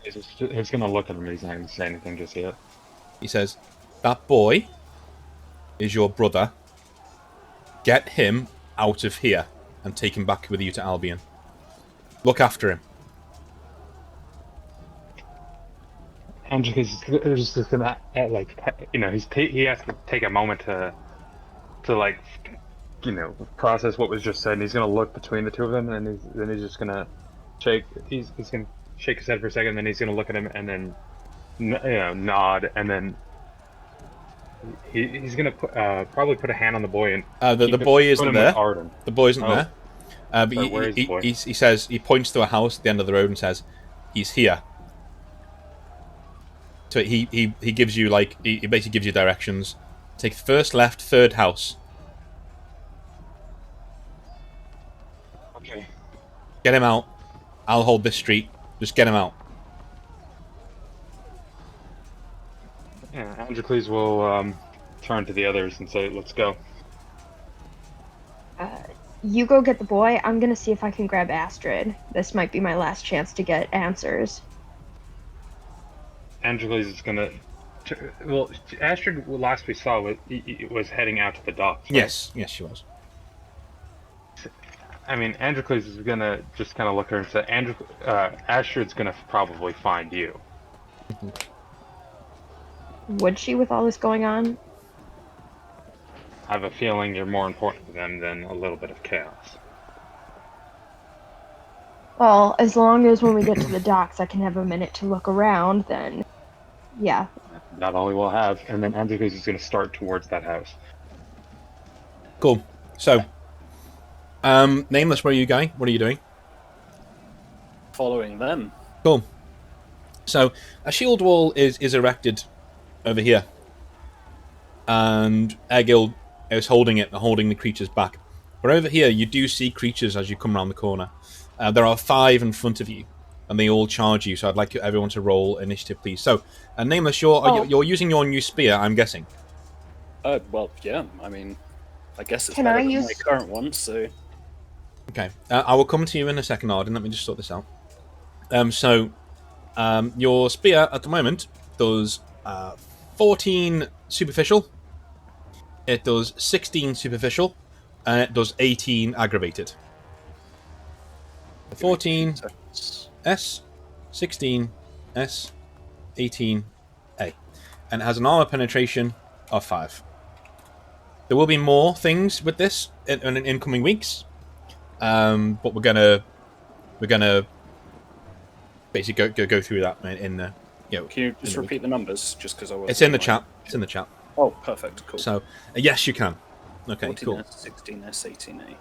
S4: He's gonna look at him, he's not gonna say anything just yet.
S1: He says, that boy is your brother. Get him out of here and take him back with you to Albion. Look after him.
S4: Andrew is just gonna he has to take a moment to like process what was just said, and he's gonna look between the two of them, and then he's just gonna shake. He's gonna shake his head for a second, and then he's gonna look at him, and then nod, and then he's gonna probably put a hand on the boy and
S1: the boy isn't there. The boy isn't there. But
S4: where is the boy?
S1: He says, he points to a house at the end of the road and says, he's here. So he gives you he basically gives you directions. Take the first left, third house.
S4: Okay.
S1: Get him out. I'll hold this street. Just get him out.
S4: Yeah, Androcles will turn to the others and say, "Let's go."
S3: You go get the boy. I'm gonna see if I can grab Astrid. This might be my last chance to get answers.
S4: Androcles is gonna. Well, Astrid, last we saw, was heading out to the docks. Right?
S1: Yes, she was.
S4: I mean, Androcles is gonna just kind of look at her and say, Astrid's gonna probably find you.
S3: Would she, with all this going on?
S4: I have a feeling you're more important to them than a little bit of chaos.
S3: Well, as long as when we get to the docks I can have a minute to look around, then yeah.
S4: Not all we will have, and then Androcles is gonna start towards that house.
S1: Cool. So, Nameless, where are you going? What are you doing?
S2: Following them.
S1: Cool. So a shield wall is erected over here, and Egil is holding it, holding the creatures back. But over here, you do see creatures as you come around the corner. There are 5 in front of you, and they all charge you. So I'd like everyone to roll initiative, please. So, Nameless, you're using your new spear, I'm guessing.
S2: Well, yeah. I mean, I guess it's
S3: Can
S2: better
S3: I
S2: than
S3: use-
S2: my current one. So
S1: Okay, I will come to you in a second, Arden. Let me just sort this out. Your spear at the moment does 14 superficial, it does 16 superficial, and it does 18 aggravated. 14 S, 16 S, 18 A, and it has an armor penetration of 5. There will be more things with this in coming weeks, but we're gonna basically go through that in the.
S2: Can you just repeat the numbers, just because I was?
S1: It's in the chat. It's in the chat.
S2: Oh, perfect. Cool.
S1: So yes, you can. Okay,
S2: 14S,
S1: cool.
S2: 16S, 18A.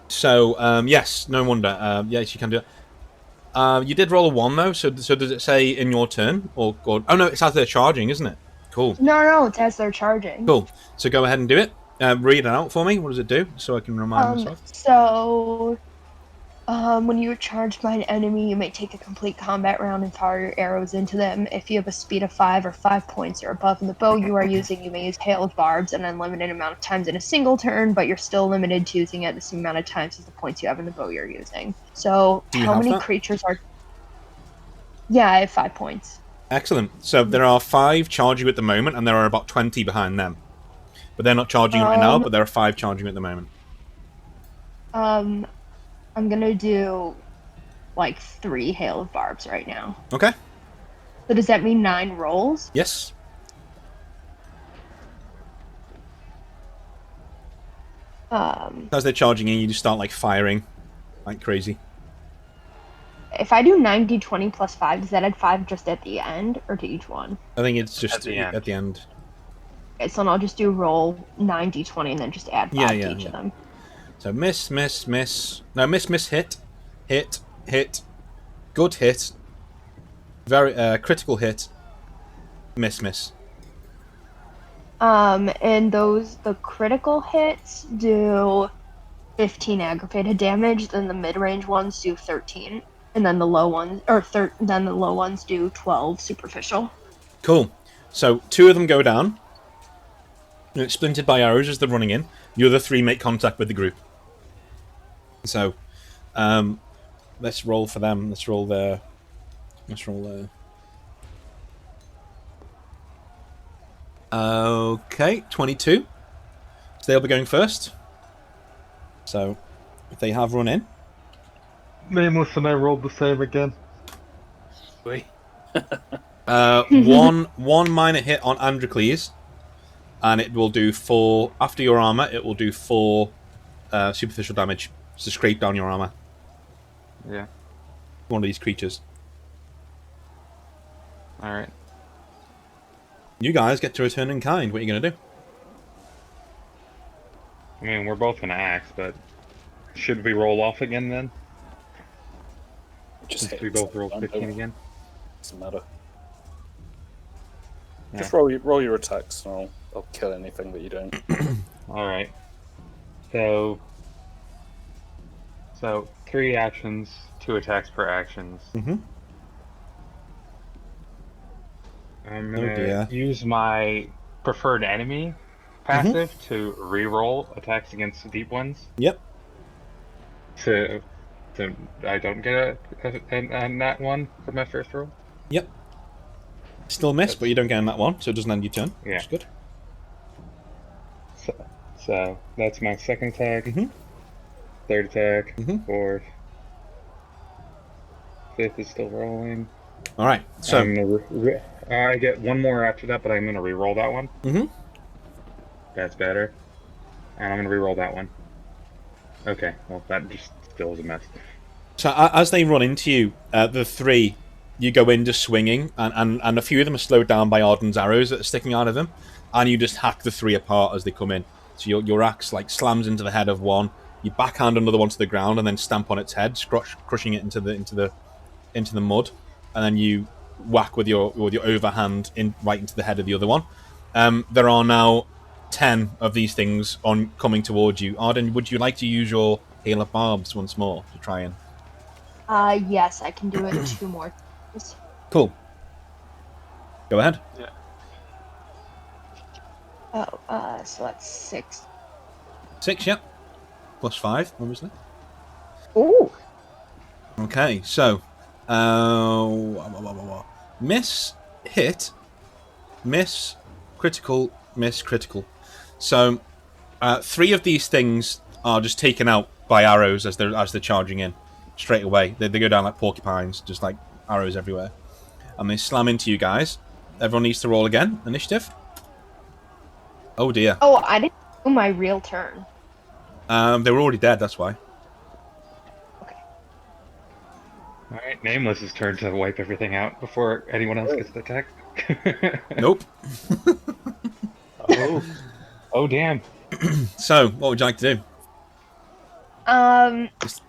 S1: So yes, no wonder. Yes, you can do it. You did roll a 1 though. So does it say in your turn or oh no, it's as they're charging, isn't it? Cool.
S3: No, it's as they're charging.
S1: Cool. So go ahead and do it. Read it out for me. What does it do? So I can remind myself.
S3: So, when you charge by an enemy, you may take a complete combat round and fire your arrows into them. If you have a speed of 5 or 5 points or above in the bow you are using, you may use hail of barbs an unlimited amount of times in a single turn, but you're still limited to using it the same amount of times as the points you have in the bow you're using. So,
S1: Do you
S3: how
S1: have
S3: many
S1: that?
S3: creatures are... Yeah, I have 5 points.
S1: Excellent. So there are 5 charging you at the moment, and there are about 20 behind them. But they're not charging right now. But there are 5 charging you at the moment.
S3: I'm gonna do, 3 hail of barbs right now.
S1: Okay.
S3: So does that mean 9 rolls?
S1: Yes. As they're charging in, you just start firing like crazy.
S3: If I do 9d20 plus 5, does that add 5 just at the end, or to each one?
S1: I think it's just
S4: At the end.
S1: At the end.
S3: Okay, so then I'll just do roll 9d20 and then just add 5 to each of them.
S1: So miss, miss, miss. No, miss, miss, hit, hit, hit, good hit, very critical hit, miss, miss.
S3: And the critical hits do 15 aggravated damage, then the mid-range ones do 13, and then the low ones do 12 superficial.
S1: Cool. So 2 of them go down. It's splintered by arrows as they're running in. The other 3 make contact with the group. So, let's roll for them. Let's roll there. Okay, 22. So they'll be going first. So, if they have run in.
S4: Nameless and I rolled the same again.
S2: Wait.
S1: One minor hit on Androcles, and it will do 4. After your armor, it will do 4 superficial damage. So scrape down your armor.
S4: Yeah.
S1: One of these creatures.
S4: Alright.
S1: You guys get to return in kind. What are you going to do?
S4: I mean, we're both gonna axe, but should we roll off again then?
S2: Just
S4: Since we both rolled 15 again?
S2: Doesn't matter.
S4: Yeah.
S2: Just roll your attacks, and I'll kill anything that you don't.
S4: Alright. So 3 actions, 2 attacks per actions.
S1: Mm-hmm.
S4: I'm
S1: Oh,
S4: gonna
S1: dear.
S4: use my preferred enemy passive to re-roll attacks against the deep ones.
S1: Yep.
S4: So I don't get a nat 1 for my first roll.
S1: Yep. Still miss, but you don't get in that one, so it doesn't end your turn.
S4: Yeah.
S1: Which is good.
S4: So that's my second attack,
S1: Mhm.
S4: third attack,
S1: Mhm.
S4: fourth, fifth is still rolling.
S1: All right. So.
S4: I'm gonna I get 1 more after that, but I'm gonna re-roll that one.
S1: Mm-hmm.
S4: That's better. And I'm gonna re-roll that one. Okay, well that just still is a mess.
S1: So as they run into you, the 3, you go in just swinging, and a few of them are slowed down by Arden's arrows that are sticking out of them, and you just hack the 3 apart as they come in. So your axe slams into the head of one, You backhand another one to the ground and then stamp on its head, crushing it into the mud, and then you whack with your overhand right into the head of the other one. There are now 10 of these things coming towards you. Arden, would you like to use your hail of barbs once more to try and?
S3: Yes, I can do it 2 more times.
S1: Cool. Go ahead.
S4: Yeah.
S3: Oh, so that's 6.
S1: 6, yeah. +5, obviously.
S3: Ooh.
S1: Okay, so miss, hit, miss, critical, miss, critical. So 3 of these things are just taken out by arrows as they're charging in straight away. They go down like porcupines, just like arrows everywhere, and they slam into you guys. Everyone needs to roll again. Initiative. Oh dear.
S3: Oh, I didn't do my real turn.
S1: They were already dead. That's why.
S3: Okay.
S4: All right, Nameless's turn to wipe everything out before anyone else gets the attack.
S1: Nope.
S4: Oh, damn.
S1: So, what would you like to do?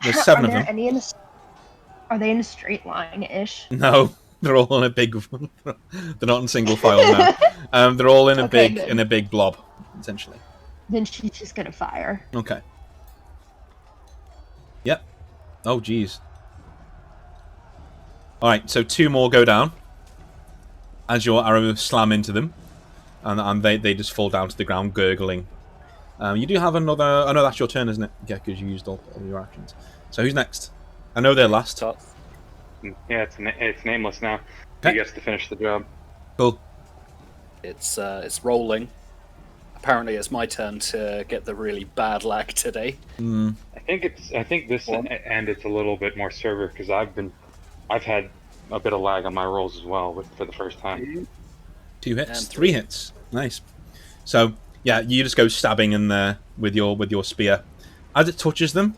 S1: There's 7 of them.
S3: Are they in a straight line-ish?
S1: No, they're all in a big. They're not in single file now. They're all in a
S3: Okay,
S1: big blob, essentially.
S3: Then she's just gonna fire.
S1: Okay. Yep. Oh, geez. All right, so 2 more go down as your arrows slam into them, and they just fall down to the ground, gurgling. You do have another. Oh no, that's your turn, isn't it? Yeah, because you used all your actions. So who's next? I know they're last.
S4: Yeah, it's Nameless now.
S1: Okay.
S4: He gets to finish the job.
S1: Cool.
S2: It's rolling. Apparently, it's my turn to get the really bad lag today.
S4: I think this and it's a little bit more server because I've had a bit of lag on my rolls as well for the first time.
S1: 2 hits,
S2: And
S1: 3 hits. Nice. So yeah, you just go stabbing in there with your spear. As it touches them,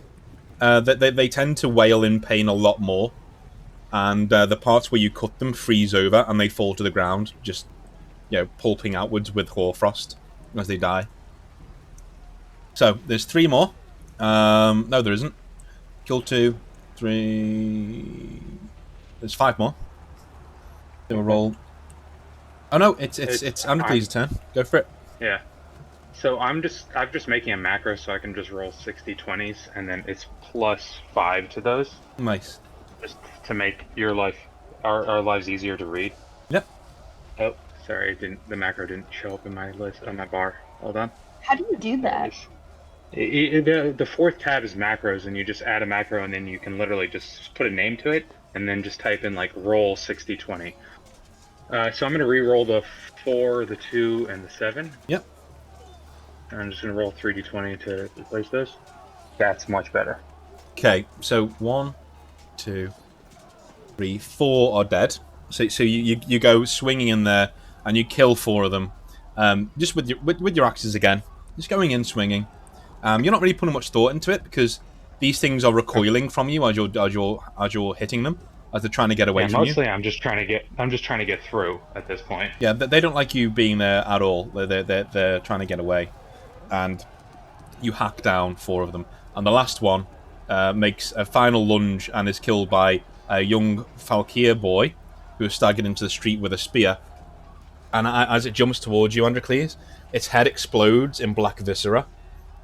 S1: they tend to wail in pain a lot more, and the parts where you cut them freeze over and they fall to the ground, just pulping outwards with hoarfrost as they die. So there's 3 more. No, there isn't. Kill 2, 3. There's 5 more. Do a roll. Oh no, it's Andrecles' turn. Go for it.
S4: Yeah. So I'm just making a macro so I can just roll 60 20s and then it's +5 to those.
S1: Nice.
S4: Just to make our lives easier to read.
S1: Yep.
S4: Oh, sorry, the macro didn't show up in my list on my bar. Hold on.
S3: How do you do that?
S4: The 4th tab is macros, and you just add a macro, and then you can literally just put a name to it, and then just type in like roll 60 20. So I'm gonna re-roll the 4, the 2, and the 7.
S1: Yep.
S4: And I'm just gonna roll 3d20 to replace those. That's much better.
S1: Okay, so 1, 2, 3, 4 are dead. So you go swinging in there and you kill 4 of them, just with your axes again, just going in swinging. You're not really putting much thought into it because these things are recoiling from you as you're hitting them, as they're trying to get away from
S4: mostly
S1: you.
S4: I'm just trying to get through at this point.
S1: Yeah, they don't like you being there at all. They're trying to get away, and you hack down 4 of them, and the last one makes a final lunge and is killed by a young Falkeer boy who is staggered into the street with a spear. And as it jumps towards you, Andrecles, its head explodes in black viscera,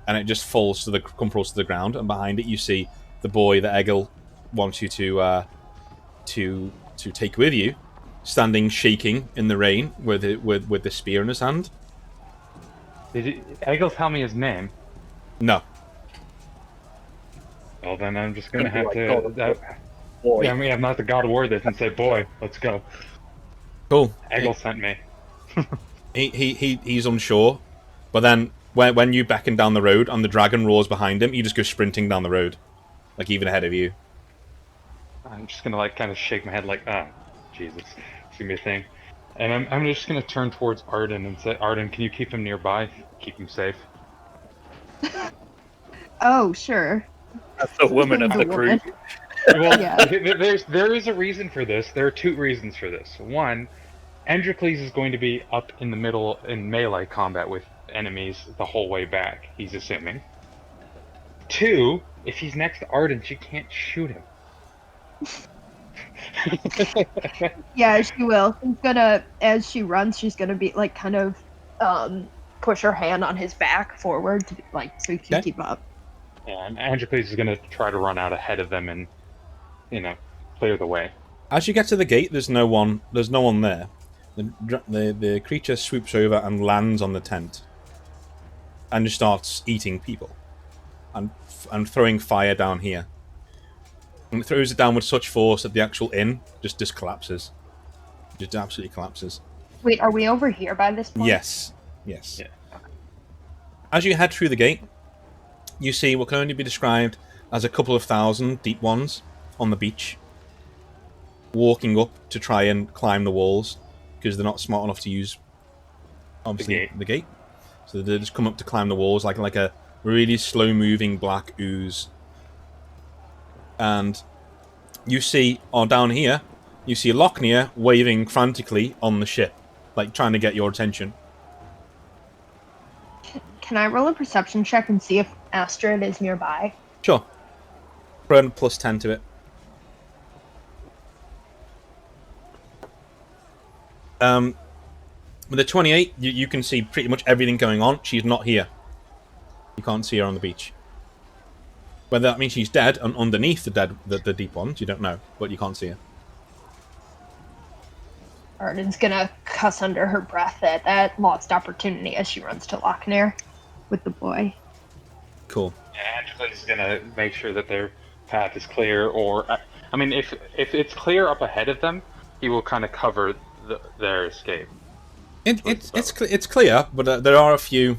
S1: and it just falls to the ground. And behind it, you see the boy that Egil wants you to take with you, standing shaking in the rain with the spear in his hand.
S4: Did Egil tell me his name?
S1: No.
S4: Well, then I'm just gonna have
S2: Like
S4: to.
S2: Boy.
S4: Yeah, I mean, I'm not the God of War this and say, boy, let's go.
S1: Cool.
S4: Egil sent me.
S1: He's unsure, but then when you beckon down the road and the dragon roars behind him, you just go sprinting down the road, like even ahead of you.
S4: I'm just gonna like kind of shake my head like, Jesus, it's gonna be a thing. And I'm just gonna turn towards Arden and say, Arden, can you keep him nearby? Keep him safe.
S3: Oh, sure.
S2: That's the woman of the group.
S4: Well,
S3: Yeah.
S4: there is a reason for this. There are 2 reasons for this. One, Andrecles is going to be up in the middle in melee combat with enemies the whole way back, he's assuming. 2, if he's next to Arden, she can't shoot him.
S3: Yeah, she will. She's gonna, as she runs, she's gonna be like kind of push her hand on his back forward to like so he can
S1: Okay.
S3: keep up.
S4: And Androcles is going to try to run out ahead of them and, clear the way.
S1: As you get to the gate, there's no one. There's no one there. The creature swoops over and lands on the tent, and just starts eating people, and throwing fire down here. And it throws it down with such force that the actual inn just collapses. Just absolutely collapses.
S3: Wait, are we over here by this point?
S1: Yes. Yes.
S4: Yeah.
S1: As you head through the gate, you see what can only be described as a couple of thousand deep ones on the beach, walking up to try and climb the walls because they're not smart enough to use, obviously, the gate. So they just come up to climb the walls like a really slow-moving black ooze. And you see, down here, you see Lochner waving frantically on the ship, like trying to get your attention.
S3: Can I roll a perception check and see if Astrid is nearby?
S1: Sure. Burn plus 10 to it. With a 28, you can see pretty much everything going on. She's not here. You can't see her on the beach. Whether that means she's dead and underneath the deep ones, you don't know, but you can't see her.
S3: Arden's gonna cuss under her breath at that lost opportunity as she runs to Lochner with the boy.
S1: Cool.
S4: Yeah, Androcles is going to make sure that their path is clear, or... I mean, if it's clear up ahead of them, he will kind of cover their escape.
S1: It's clear, but there are a few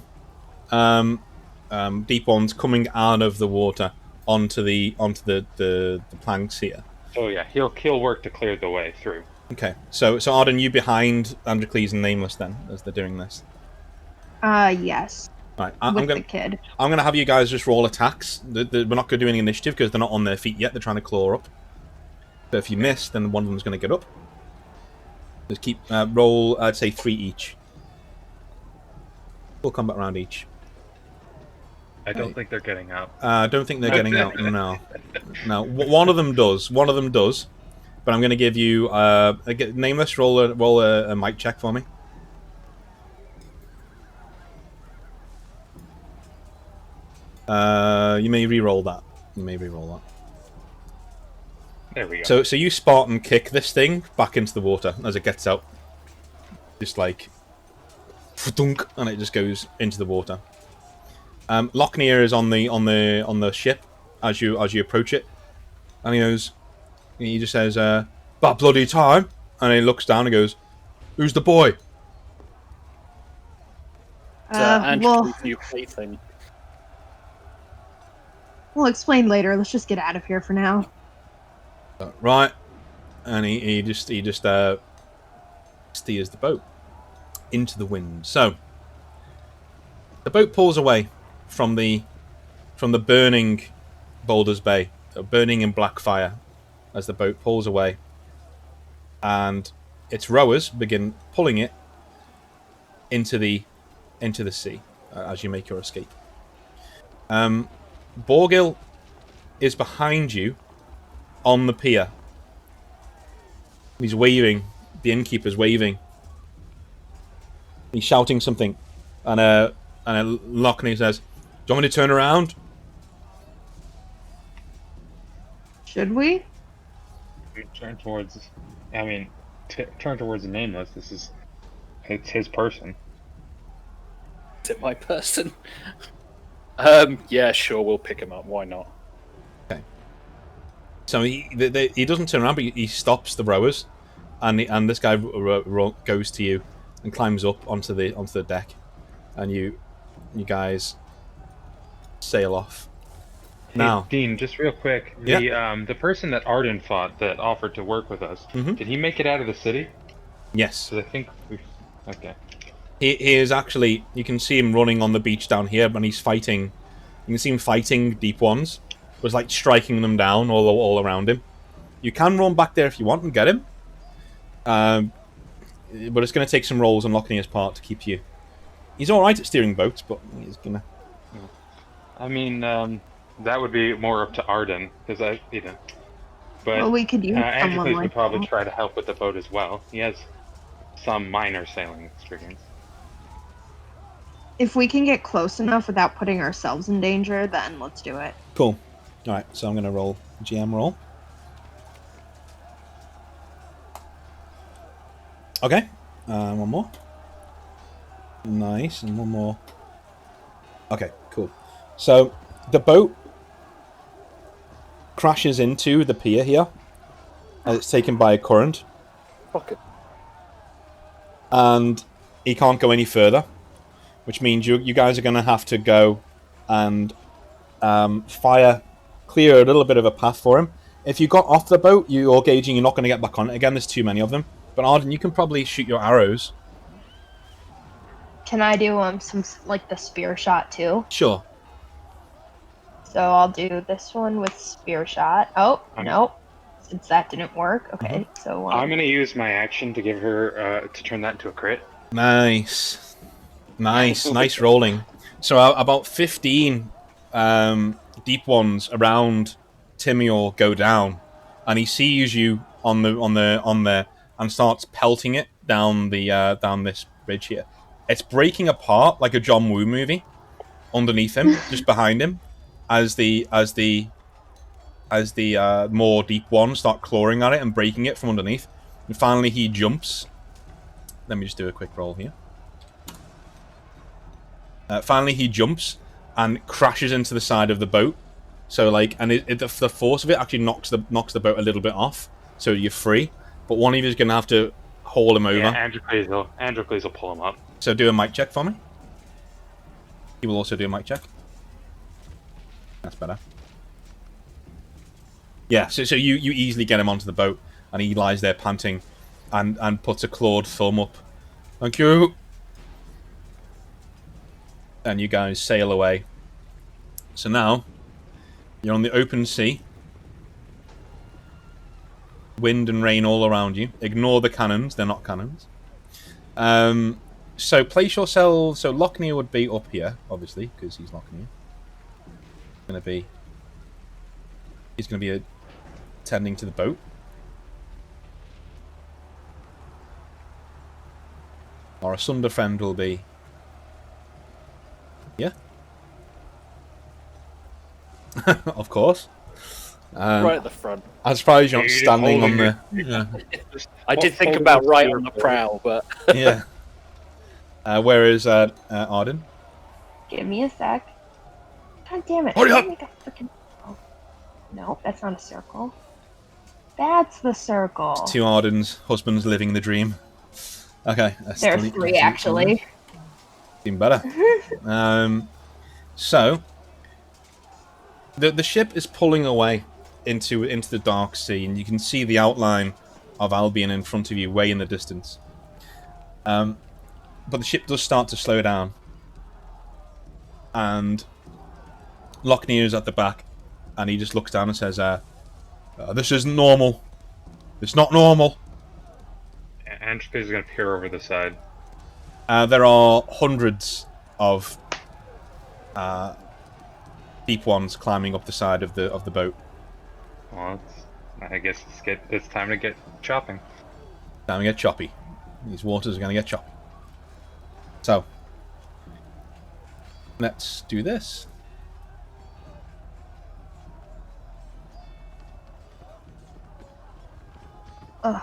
S1: deep ones coming out of the water onto the planks here.
S4: So yeah, he'll work to clear the way through.
S1: Okay, so Arden, you behind Androcles and Nameless then, as they're doing this.
S3: Yes.
S1: Right,
S3: The kid.
S1: I'm gonna have you guys just roll attacks. We're not gonna do any initiative because they're not on their feet yet. They're trying to claw up. But if you miss, then one of them's gonna get up. Just keep roll. I'd say 3 each. Full combat round each.
S4: I don't think they're getting out.
S1: I don't think they're getting out. No. One of them does. One of them does. But I'm going to give you Nameless. Roll a mic check for me. You may re-roll that.
S4: There we go.
S1: So you Spartan kick this thing back into the water as it gets out. Just like thunk, and it just goes into the water. Lochner is on the ship as you approach it, and he just says, "About bloody time," and he looks down and goes, "Who's the boy?"
S2: Andrew's new plaything.
S3: We'll explain later. Let's just get out of here for now.
S1: Right, and he just steers the boat into the wind. So the boat pulls away from the burning Baldur's Bay, burning in black fire, as the boat pulls away, and its rowers begin pulling it into the sea as you make your escape. Borgil is behind you on the pier. He's waving. The innkeeper's waving. He's shouting something, and Lochner says, "Do you want me to turn around?"
S3: Should we?
S4: Turn towards the Nameless. It's his person.
S2: Is it my person? Yeah, sure, we'll pick him up. Why not?
S1: Okay. So he doesn't turn around, but he stops the rowers, and this guy goes to you and climbs up onto the deck, and you guys sail off.
S4: Hey,
S1: Now,
S4: Dean, just real quick, the person that Arden fought that offered to work with us, did he make it out of the city?
S1: yes,
S4: 'Cause I think okay.
S1: he is actually. You can see him running on the beach down here, and he's fighting. You can see him fighting deep ones. It was like striking them down all around him. You can run back there if you want and get him. But it's going to take some rolls on Lochner's part to keep you. He's all right at steering boats, but he's gonna.
S4: I mean, that would be more up to Arden, because But
S3: Well, we could use someone
S4: Androcles
S3: like
S4: would probably
S3: that.
S4: try to help with the boat as well. He has some minor sailing experience.
S3: If we can get close enough without putting ourselves in danger, then let's do it.
S1: Cool. All right, so I'm going to roll GM roll. Okay, one more. Nice, and one more. Okay, cool. So the boat crashes into the pier here as it's taken by a current,
S2: Fuck it.
S1: and he can't go any further, which means you guys are going to have to go and clear a little bit of a path for him. If you got off the boat, you're gauging you're not going to get back on it again. There's too many of them. But Arden, you can probably shoot your arrows.
S3: Can I do some like the spear shot too?
S1: Sure.
S3: So I'll do this one with spear shot. Oh, no. Since that didn't work. Okay, so...
S4: I'm going to use my action to give her, to turn that into a crit.
S1: Nice. Nice rolling. So about 15 deep ones around Timior go down, and he sees you on there and starts pelting it down this bridge here. It's breaking apart like a John Woo movie underneath him, just behind him, as the more deep ones start clawing at it and breaking it from underneath. And finally he jumps. Let me just do a quick roll here. Finally he jumps and crashes into the side of the boat. So the force of it actually knocks the boat a little bit off, so you're free. But one of you is going to have to haul him over.
S4: Yeah, Androcles will pull him up.
S1: So do a mic check for me. He will also do a mic check. That's better. Yeah, so you easily get him onto the boat, and he lies there panting, and puts a clawed thumb up. Thank you. And you guys sail away. So now, you're on the open sea. Wind and rain all around you. Ignore the cannons, they're not cannons. So place yourselves... So Lochner would be up here, obviously, because he's Lochner. He's going to be attending to the boat. Or a Sunder friend will be... Yeah? Of course.
S2: Right at the front.
S1: I'm surprised you're not
S4: You're
S1: standing on the...
S4: holding
S1: Yeah.
S2: I did think about right on the prow, but...
S1: Yeah. Where is Arden?
S3: Give me a sec. God damn it.
S1: Hurry
S3: I
S1: up!
S3: make a freaking... Oh. No, that's not a circle. That's the circle.
S1: Two Ardens, husbands living the dream. Okay.
S3: There's three, actually.
S1: Even better. So, the ship is pulling away into the dark sea, and you can see the outline of Albion in front of you, way in the distance. But the ship does start to slow down, and Lochner is at the back, and he just looks down and says, "This isn't normal. It's not normal."
S4: Androcles is going to peer over the side.
S1: There are hundreds of deep ones climbing up the side of the boat.
S4: Well, I guess it's time to get chopping.
S1: Time to get choppy. These waters are going to get choppy. So, let's do this.
S3: Ugh.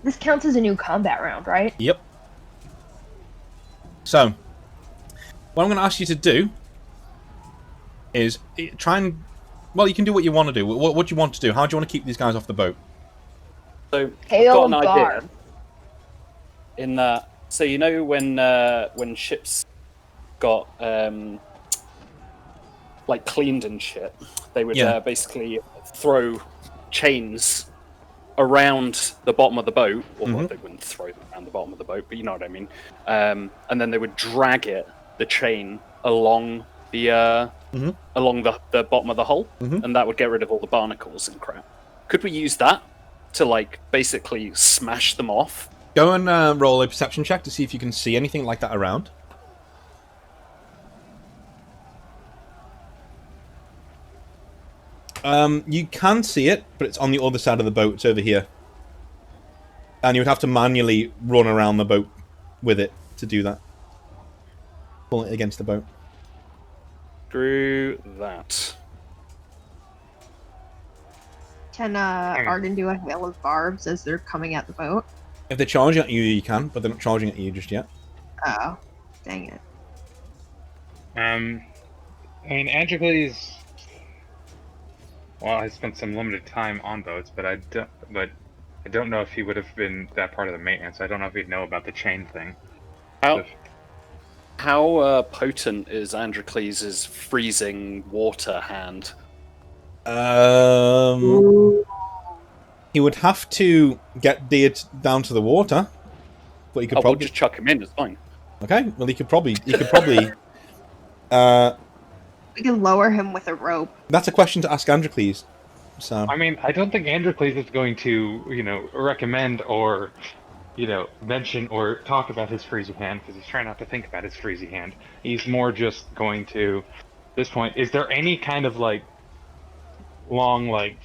S3: This counts as a new combat round, right?
S1: Yep. So, what I'm going to ask you to do is try and... Well, you can do what you want to do. What do you want to do? How do you want to keep these guys off the boat?
S2: So,
S3: Hail
S2: I've got an
S3: Bar.
S2: idea. In that, so you know when ships got like cleaned and shit, they would basically throw chains around the bottom of the boat, or well, they wouldn't throw them around the bottom of the boat, but you know what I mean. And then they would drag the chain along the along the bottom of the hull, and that would get rid of all the barnacles and crap. Could we use that to like basically smash them off
S1: Go and roll a perception check to see if you can see anything like that around. You can see it, but it's on the other side of the boat. It's over here. And you would have to manually run around the boat with it to do that. Pull it against the boat.
S2: Screw that.
S5: Can Arden do a hail of barbs as they're coming at the boat?
S1: If they're charging at you, you can, but they're not charging at you just yet.
S5: Oh, dang it.
S4: I mean, Androcles. Well, I spent some limited time on boats, but I don't know if he would have been that part of the maintenance. I don't know if he'd know about the chain thing.
S2: How potent is Androcles' freezing water hand?
S1: He would have to get Deer down to the water, but he could
S2: We'll
S1: probably
S2: just chuck him in. It's fine.
S1: Okay. Well, he could probably.
S5: We can lower him with a rope.
S1: That's a question to ask Androcles. So
S4: I mean, I don't think Androcles is going to, recommend or, mention or talk about his freezy hand because he's trying not to think about his freezy hand. He's more just going to, at this point, is there any kind of long,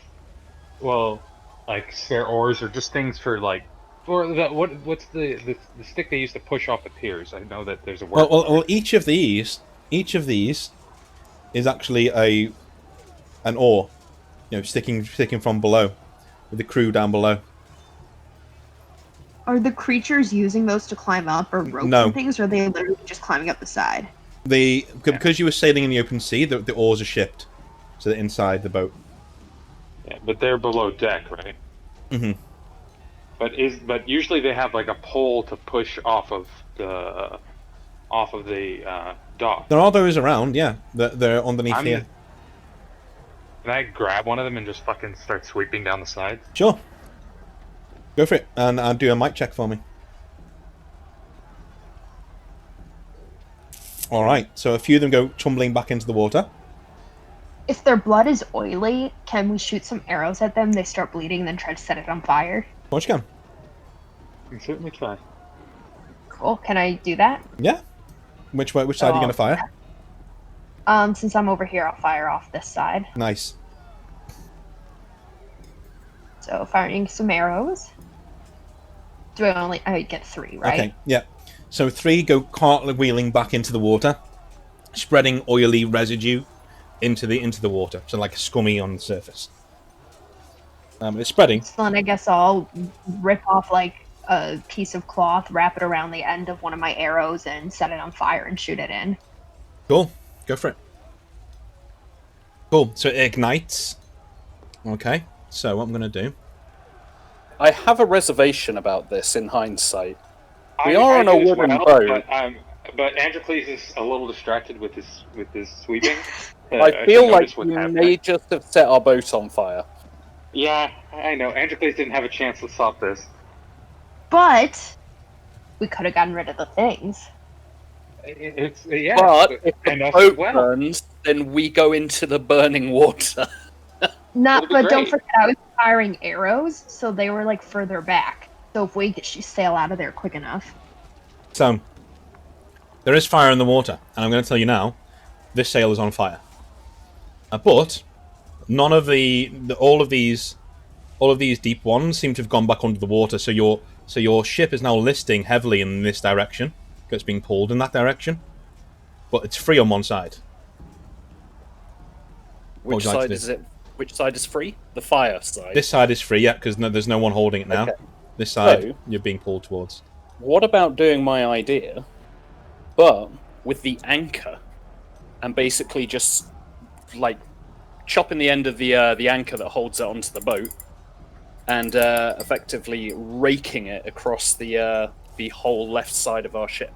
S4: spare oars or just things for what's the stick they used to push off the piers? I know that there's a word.
S1: well, each of these is actually an oar, sticking from below, with the crew down below.
S5: Are the creatures using those to climb up or ropes
S1: No.
S5: and things, or are they literally just climbing up the side?
S1: Because you were sailing in the open sea, the oars are shipped, so they're inside the boat.
S4: Yeah, but they're below deck, right?
S1: Mm-hmm.
S4: But usually they have a pole to push off of the dock.
S1: There are those around, yeah. They're underneath here.
S4: Can I grab one of them and just fucking start sweeping down the sides?
S1: Sure. Go for it, and do a mic check for me. All right. So a few of them go tumbling back into the water.
S3: If their blood is oily, can we shoot some arrows at them? They start bleeding, then try to set it on fire.
S1: Of course you can.
S4: You can certainly try.
S3: Cool. Can I do that?
S1: Yeah. Which side are you going to fire?
S3: Since I'm over here, I'll fire off this side.
S1: Nice.
S3: So firing some arrows. I get 3, right?
S1: Okay. Yeah. So 3 go cartwheeling back into the water, spreading oily residue into the water. So like scummy on the surface. It's spreading.
S3: So then I guess I'll rip off a piece of cloth, wrap it around the end of one of my arrows, and set it on fire and shoot it in.
S1: Cool. Go for it. Cool. So it ignites. Okay. So what I'm going to do...
S2: I have a reservation about this in hindsight. We are on a wooden boat.
S4: But Androcles is a little distracted with his sweeping.
S2: I feel like you may just have set our boat on fire.
S4: Yeah, I know. Androcles didn't have a chance to stop this.
S3: But we could have gotten rid of the things.
S4: Yeah.
S2: But if the boat
S4: well.
S2: burns, then we go into the burning water.
S3: But don't
S4: great.
S3: forget, I was firing arrows, so they were further back. So if we sail out of there quick enough.
S1: So, there is fire in the water, and I'm going to tell you now, this sail is on fire. But none of all of these deep ones seem to have gone back under the water. So your ship is now listing heavily in this direction. It's being pulled in that direction, but it's free on one side.
S2: Which side is it? Which side is free? The fire side.
S1: This side is free, yeah, because there's no one holding it now.
S2: Okay.
S1: This side,
S2: So,
S1: you're being pulled towards.
S2: What about doing my idea, but with the anchor, and basically just chopping the end of the anchor that holds it onto the boat, and effectively raking it across the whole left side of our ship.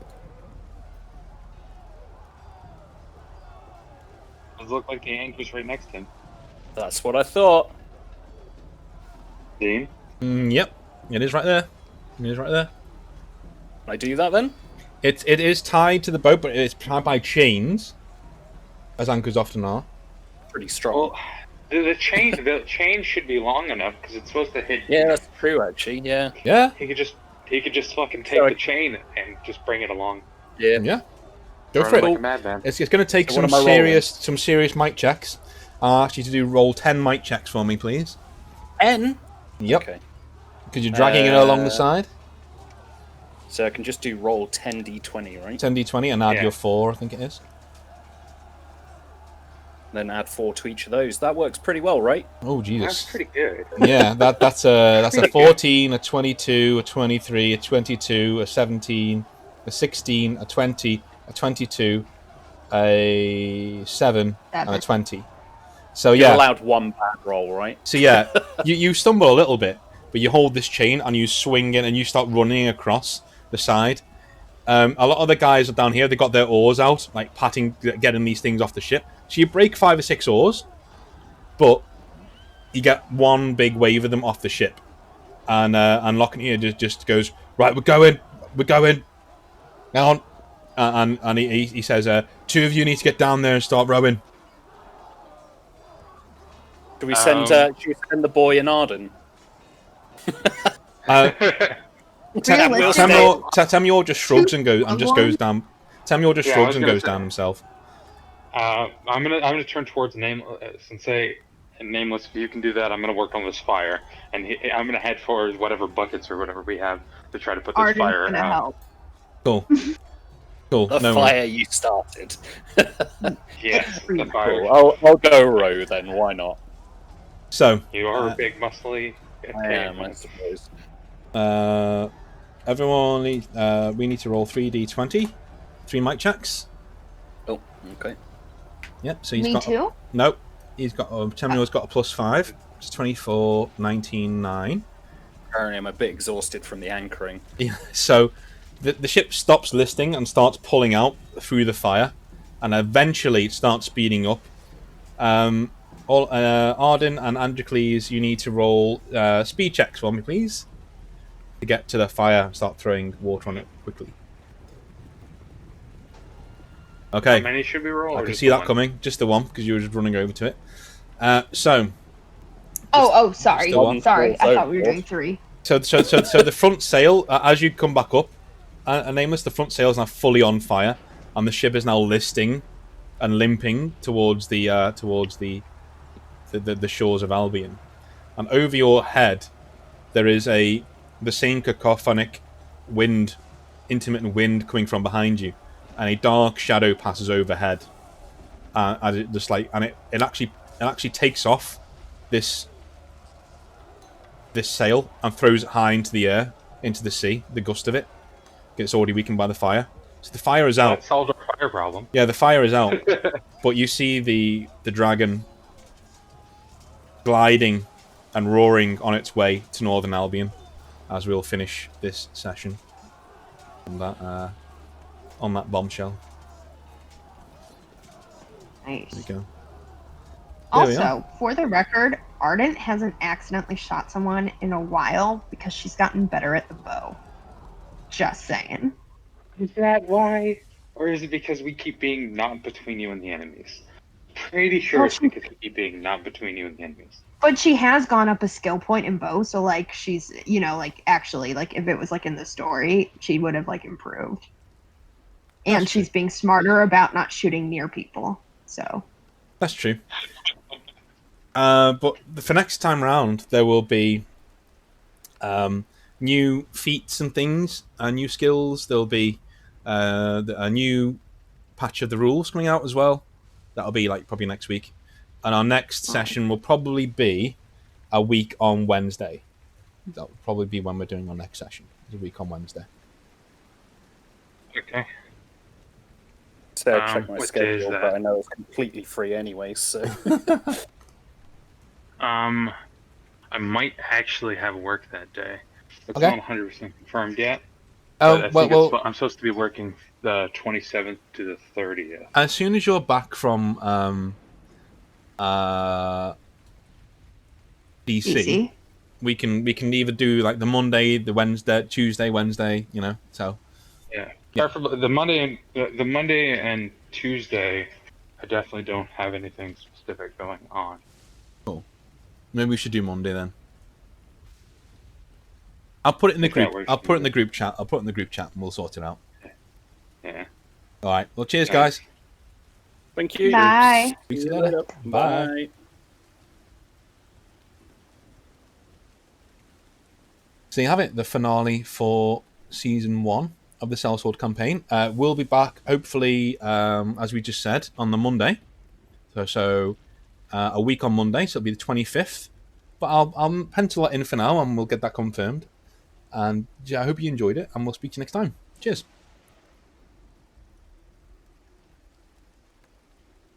S4: Does look like the anchor's right next to him.
S2: That's what I thought.
S4: Dean?
S1: Yep, it is right there. It is right there.
S2: Can I do that then?
S1: It is tied to the boat, but it's tied by chains, as anchors often are.
S2: Pretty strong.
S4: Well, the chain should be long enough because it's supposed to hit.
S2: Yeah, that's true. Actually, yeah.
S1: Yeah.
S4: He could just he could just fucking take the chain and just bring it along.
S2: Yeah.
S1: Yeah. Go
S4: Run
S1: for
S4: it
S1: it.
S4: like a madman.
S1: It's going to take
S2: So what
S1: some
S2: am I rolling?
S1: serious mic checks. I'll ask you to roll 10 mic checks for me, please.
S2: 10?
S1: Yep.
S2: Okay.
S1: Because you're dragging it along the side.
S2: So I can just do roll 10d20, right?
S1: 10d20 and add
S4: Yeah.
S1: your 4, I think it is.
S2: Then add 4 to each of those. That works pretty well, right?
S1: Oh,
S4: That's
S1: Jesus.
S4: pretty good.
S1: Yeah, that's a 14, a 22, a 23, a 22, a 17, a 16, a 20, a 22, a 7, and a 20. So
S2: You're
S1: yeah.
S2: allowed one bad roll, right?
S1: So yeah, you stumble a little bit, but you hold this chain and you swing it and you start running across the side. A lot of the guys are down here. They got their oars out, like getting these things off the ship. So you break 5 or 6 oars, but you get one big wave of them off the ship, and Locke here just goes, right, we're going, now on, and he says, 2 of you need to get down there and start rowing.
S2: Do we send the boy and Arden?
S1: Tamior just shrugs and goes down. Tamior just shrugs and goes down himself.
S4: I'm gonna turn towards Nameless and say, Nameless, if you can do that, I'm gonna work on this fire, and I'm gonna head for whatever buckets or whatever we have to try to put this
S5: Arden's
S4: fire
S5: gonna
S4: out.
S5: help.
S1: Cool.
S2: The
S1: no
S2: fire you started.
S4: Yes, the fire.
S2: Cool. I'll go row then. Why not?
S1: So
S4: You are a big, muscly.
S2: I am, I suppose.
S1: Everyone, we need to roll 3d20, 3 mic checks.
S2: Oh, okay.
S1: Yep. So he's
S3: Me
S1: got
S3: too?
S1: No, he's got. Tamior's got a +5. It's 24, 19, 9.
S2: Apparently, I'm a bit exhausted from the anchoring.
S1: Yeah, so the ship stops listing and starts pulling out through the fire, and eventually it starts speeding up. Arden and Androcles, you need to roll speed checks for me, please, to get to the fire and start throwing water on it quickly. Okay.
S4: How many should we roll?
S1: I
S4: or
S1: can
S4: just
S1: see
S4: the
S1: that
S4: one?
S1: coming. Just the one, because you were just running over to it. So.
S3: Sorry.
S1: the one.
S3: Sorry. I thought we were doing 3.
S1: So the front sail, as you come back up, Nameless, the front sail is now fully on fire, and the ship is now listing and limping towards the shores of Albion. And over your head, there is the same cacophonic wind, intermittent wind coming from behind you, and a dark shadow passes overhead. As it just it actually takes off this sail and throws it high into the air, into the sea. The gust of it gets already weakened by the fire. So the fire is out.
S4: That solved our fire problem.
S1: Yeah, the fire is out. But you see the dragon gliding and roaring on its way to Northern Albion, as we'll finish this session on that bombshell.
S5: Nice.
S1: There you go.
S5: Also, for the record, Arden hasn't accidentally shot someone in a while because she's gotten better at the bow. Just saying.
S4: Is that why? Or is it because we keep being not between you and the enemies? Pretty sure it's because we keep being not between you and the enemies.
S5: But she has gone up a skill point in bow, so she's, actually, if it was in the story, she would have improved. And she's being smarter about not shooting near people. So
S1: That's true. But for next time round, there will be new feats and things, new skills. There'll be a new patch of the rules coming out as well. That'll be probably next week. And our next session will probably be a week on Wednesday. That'll probably be when we're doing our next session. A week on Wednesday.
S4: Okay.
S2: So I check my
S4: what day is
S2: schedule,
S4: that?
S2: but I know it's completely free anyway, so...
S4: I might actually have work that day. It's
S1: Okay.
S4: not 100% confirmed yet.
S1: Oh,
S4: But I think I'm supposed to be working the 27th to the 30th.
S1: as soon as you're back from DC, we can either do the Monday, the Wednesday, Tuesday, Wednesday, so
S4: Yeah. Preferably the Monday and Tuesday. I definitely don't have anything specific going on.
S1: maybe we should do Monday then. I'll put it in the
S4: If that
S1: group.
S4: works
S1: I'll
S4: for
S1: put it in
S4: you.
S1: the group chat. I'll put it in the group chat, and we'll sort it out.
S4: Yeah.
S1: All right. Well, cheers,
S4: Nice.
S1: guys.
S2: Thank you.
S5: Bye.
S1: Speak to you later. Bye.
S2: Bye.
S1: So you have it, the finale for season 1 of the Sellsword campaign. We'll be back, hopefully, as we just said, on the Monday. So a week on Monday, so it'll be the 25th. But I'll pencil that in for now, and we'll get that confirmed. And yeah, I hope you enjoyed it, and we'll speak to you next time. Cheers.